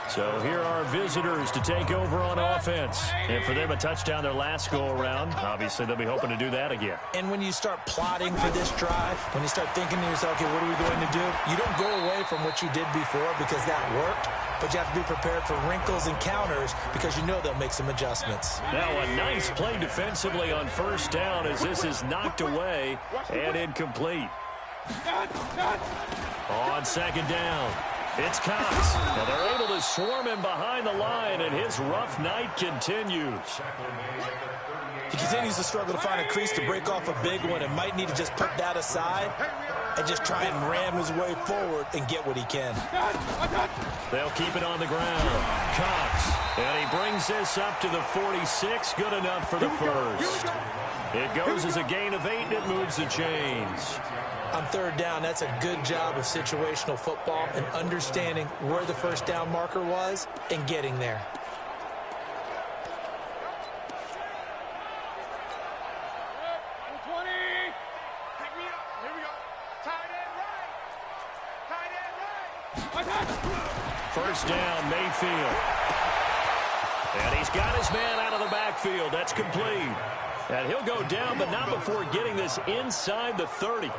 So here are visitors to take over on offense. And for them, a touchdown their last go-around. Obviously, they'll be hoping to do that again. And when you start plotting for this drive, when you start thinking to yourself, okay, what are we going to do? You don't go away from what you did before because that worked, but you have to be prepared for wrinkles and counters because you know they'll make some adjustments. Now a nice play defensively on 1st down as this is knocked away and incomplete. On 2nd down. It's Cox. Now they're able to swarm him behind the line, and his rough night continues. He continues to struggle to find a crease to break off a big one and might need to just put that aside. and just try and ram his way forward and get what he can. They'll keep it on the ground. Cox, and he brings this up to the 46. Good enough for the first. It goes as a gain of 8, and it moves the chains. On third down, that's a good job of situational football and understanding where the first down marker was and getting there. First down, Mayfield. And he's got his man out of the backfield. That's complete. And he'll go down, but not before getting this inside the 30.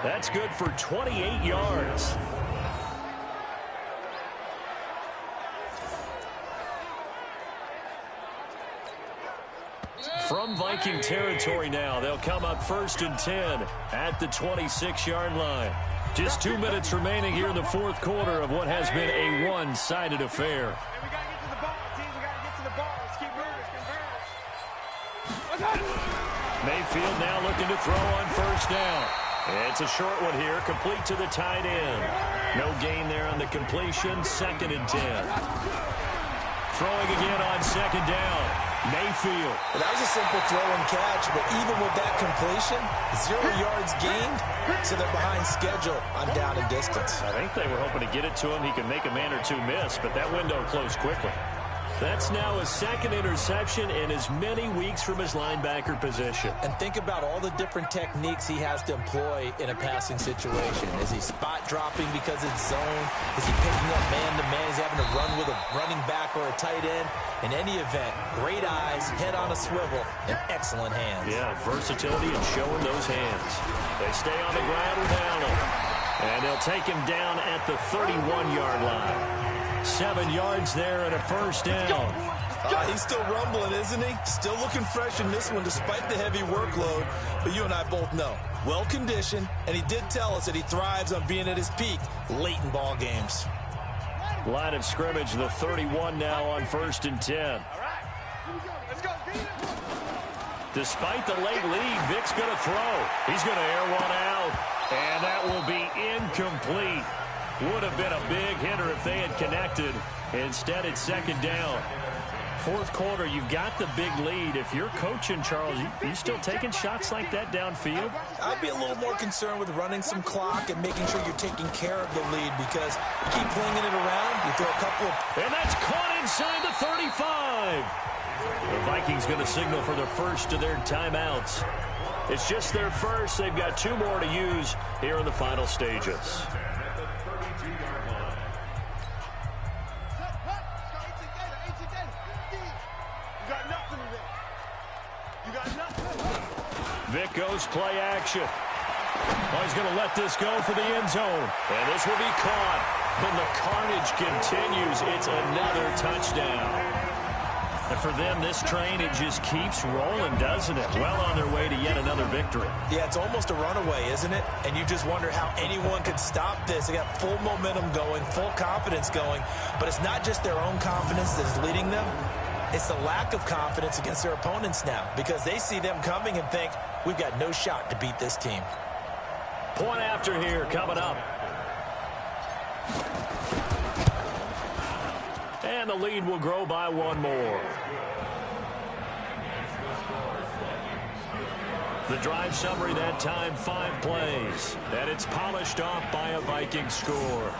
That's good for 28 yards. From Viking territory now, they'll come up 1st and 10 at the 26-yard line. Just 2 minutes remaining here in the fourth quarter of what has been a one-sided affair. We got to get to the ball, team. We got to get to the ball. Let's keep moving. Mayfield now looking to throw on first down. It's a short one here, complete to the tight end. No gain there on the completion, 2nd and 10. Throwing again on 2nd down. Mayfield. Well, that was a simple throw and catch, but even with that completion, 0 yards gained, so they're behind schedule on down and distance. I think they were hoping to get it to him. He could make a man or two miss, but that window closed quickly. That's now a 2nd interception in as many weeks from his linebacker position. And think about all the different techniques he has to employ in a passing situation. Is he spot dropping because it's zone? Is he picking up man-to-man? He's having to run with a running back or a tight end. In any event, great eyes, head on a swivel, and excellent hands. Yeah, versatility and showing those hands. They stay on the ground with Allen. And they'll take him down at the 31-yard line. 7 yards there and a first down. He's still rumbling, isn't he? Still looking fresh in this one despite the heavy workload. But you and I both know, well-conditioned, and he did tell us that he thrives on being at his peak late in ball games. Line of scrimmage, the 31 now on 1st and 10. Despite the late lead, Vic's going to throw. He's going to air one out, and that will be incomplete. Would have been a big hitter if they had connected. Instead, it's 2nd down. Fourth quarter, you've got the big lead. If you're coaching, Charles, you still taking shots like that downfield? I'd be a little more concerned with running some clock and making sure you're taking care of the lead, because you keep flinging it around, you throw a couple of... And that's caught inside the 35. The Vikings going to signal for the first of their timeouts. It's just their first. They've got 2 more to use here in the final stages. Vic goes play action. Oh, he's going to let this go for the end zone. And this will be caught. And the carnage continues. It's another touchdown. And for them, this train, it just keeps rolling, doesn't it? Well on their way to yet another victory. Yeah, it's almost a runaway, isn't it? And you just wonder how anyone could stop this. They got full momentum going, full confidence going. But it's not just their own confidence that's leading them. It's the lack of confidence against their opponents now, because they see them coming and think, we've got no shot to beat this team. Point after here coming up. And the lead will grow by 1 more. The drive summary that time, 5 plays. And it's polished off by a Viking score.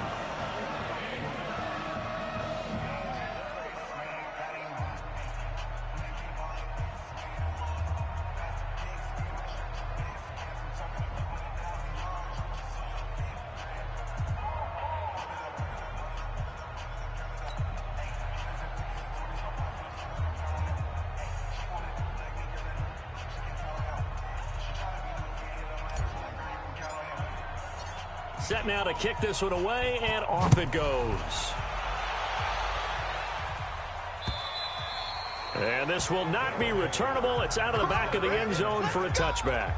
Set now to kick this one away, and off it goes. And this will not be returnable. It's out of the back of the end zone for a touchback.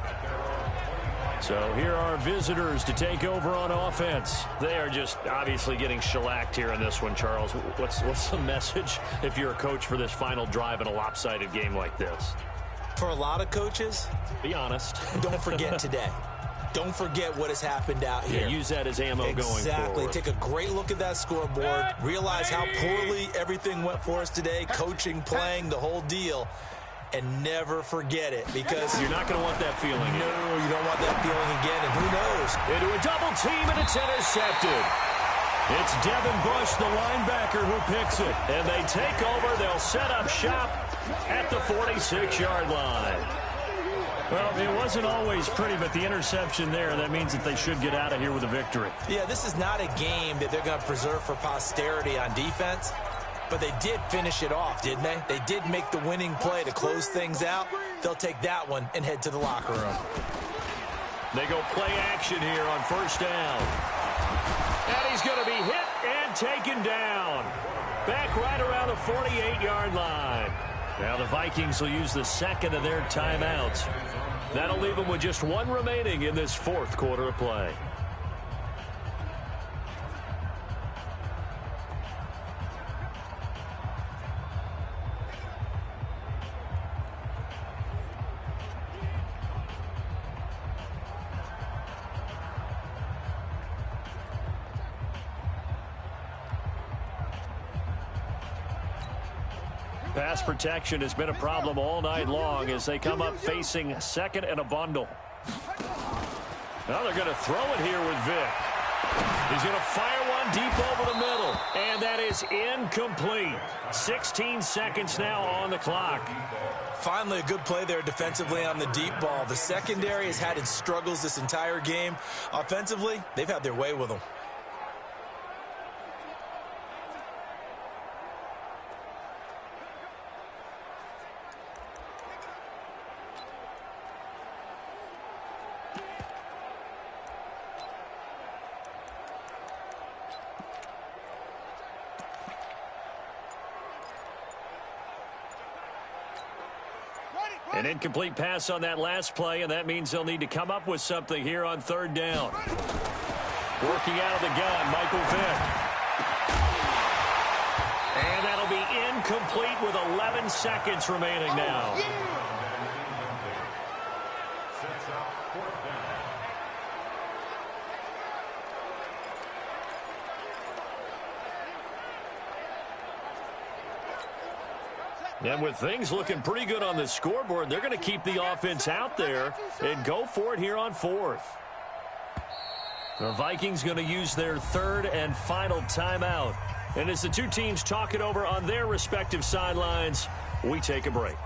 So here are visitors to take over on offense. They are just obviously getting shellacked here in this one, Charles. What's the message if you're a coach for this final drive in a lopsided game like this? For a lot of coaches, be honest. don't forget today. don't forget what has happened out here. Yeah, use that as ammo going forward. Exactly. Take a great look at that scoreboard. Realize how poorly everything went for us today. Coaching, playing, the whole deal. And never forget it, because you're not going to want that feeling again. No, you don't want that feeling again, and who knows? Into a double team, and it's intercepted. It's Devin Bush, the linebacker, who picks it. And they take over. They'll set up shop at the 46-yard line. Well, it wasn't always pretty, but the interception there, that means that they should get out of here with a victory. Yeah, this is not a game that they're going to preserve for posterity on defense. But they did finish it off, didn't they? They did make the winning play to close things out. They'll take that one and head to the locker room. They go play action here on first down. And he's going to be hit and taken down. Back right around the 48-yard line. Now the Vikings will use the second of their timeouts. That'll leave them with just one remaining in this fourth quarter of play. Pass protection has been a problem all night long as they come up facing second and a bundle. Now they're going to throw it here with Vic. He's going to fire one deep over the middle, and that is incomplete. 16 seconds now on the clock. Finally, a good play there defensively on the deep ball. The secondary has had its struggles this entire game. Offensively, they've had their way with them. An incomplete pass on that last play, and that means they'll need to come up with something here on third down. Working out of the gun, Michael Vick. And that'll be incomplete with 11 seconds remaining now. And with things looking pretty good on the scoreboard, they're going to keep the offense out there and go for it here on fourth. The Vikings going to use their third and final timeout. And as the two teams talk it over on their respective sidelines, we take a break.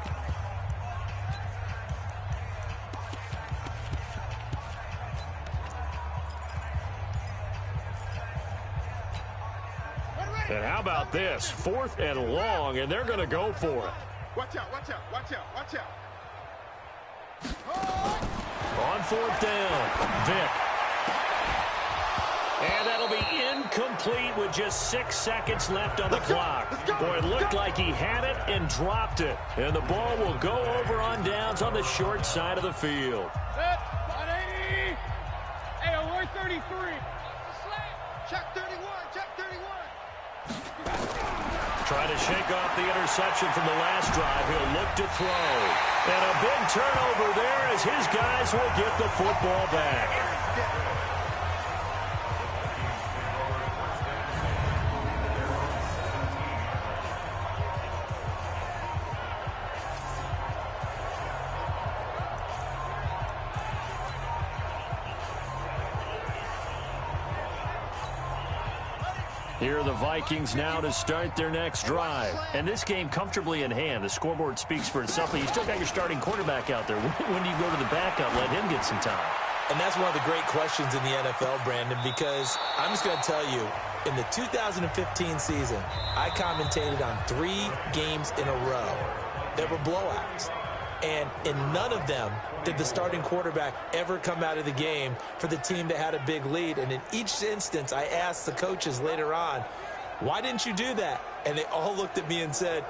And how about this? 4th and long, and they're going to go for it. Watch out, watch out, watch out, watch out. On 4th down, Vic. And that'll be incomplete with just 6 seconds left on the clock. Boy, it looked like he had it and dropped it. And the ball will go over on downs on the short side of the field. Set, 180. Hey, 133. Check 31, check 31. Trying to shake off the interception from the last drive. He'll look to throw. And a big turnover there as his guys will get the football back. Here are the Vikings now to start their next drive. And this game comfortably in hand. The scoreboard speaks for itself, but you still got your starting quarterback out there. When do you go to the backup, let him get some time? And that's one of the great questions in the NFL, Brandon, because I'm just going to tell you, in the 2015 season, I commentated on 3 games in a row that were blowouts. And in none of them did the starting quarterback ever come out of the game for the team that had a big lead. And in each instance, I asked the coaches later on, why didn't you do that? And they all looked at me and said,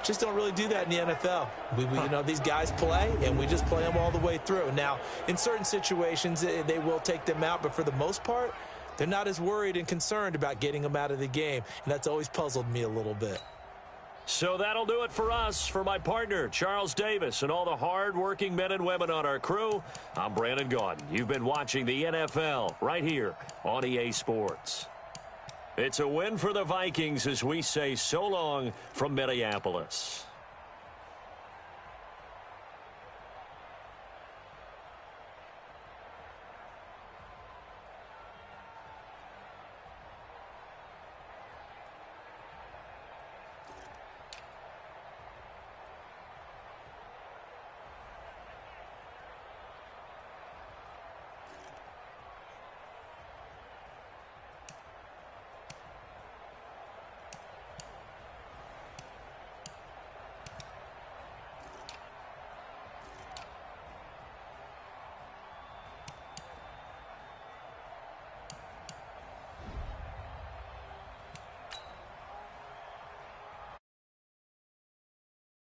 just don't really do that in the NFL. You know, these guys play, and we just play them all the way through. Now, in certain situations, they will take them out, but for the most part, they're not as worried and concerned about getting them out of the game. And that's always puzzled me a little bit. So that'll do it for us. For my partner, Charles Davis, and all the hard-working men and women on our crew, I'm Brandon Gaudin. You've been watching the NFL right here on EA Sports. It's a win for the Vikings as we say so long from Minneapolis.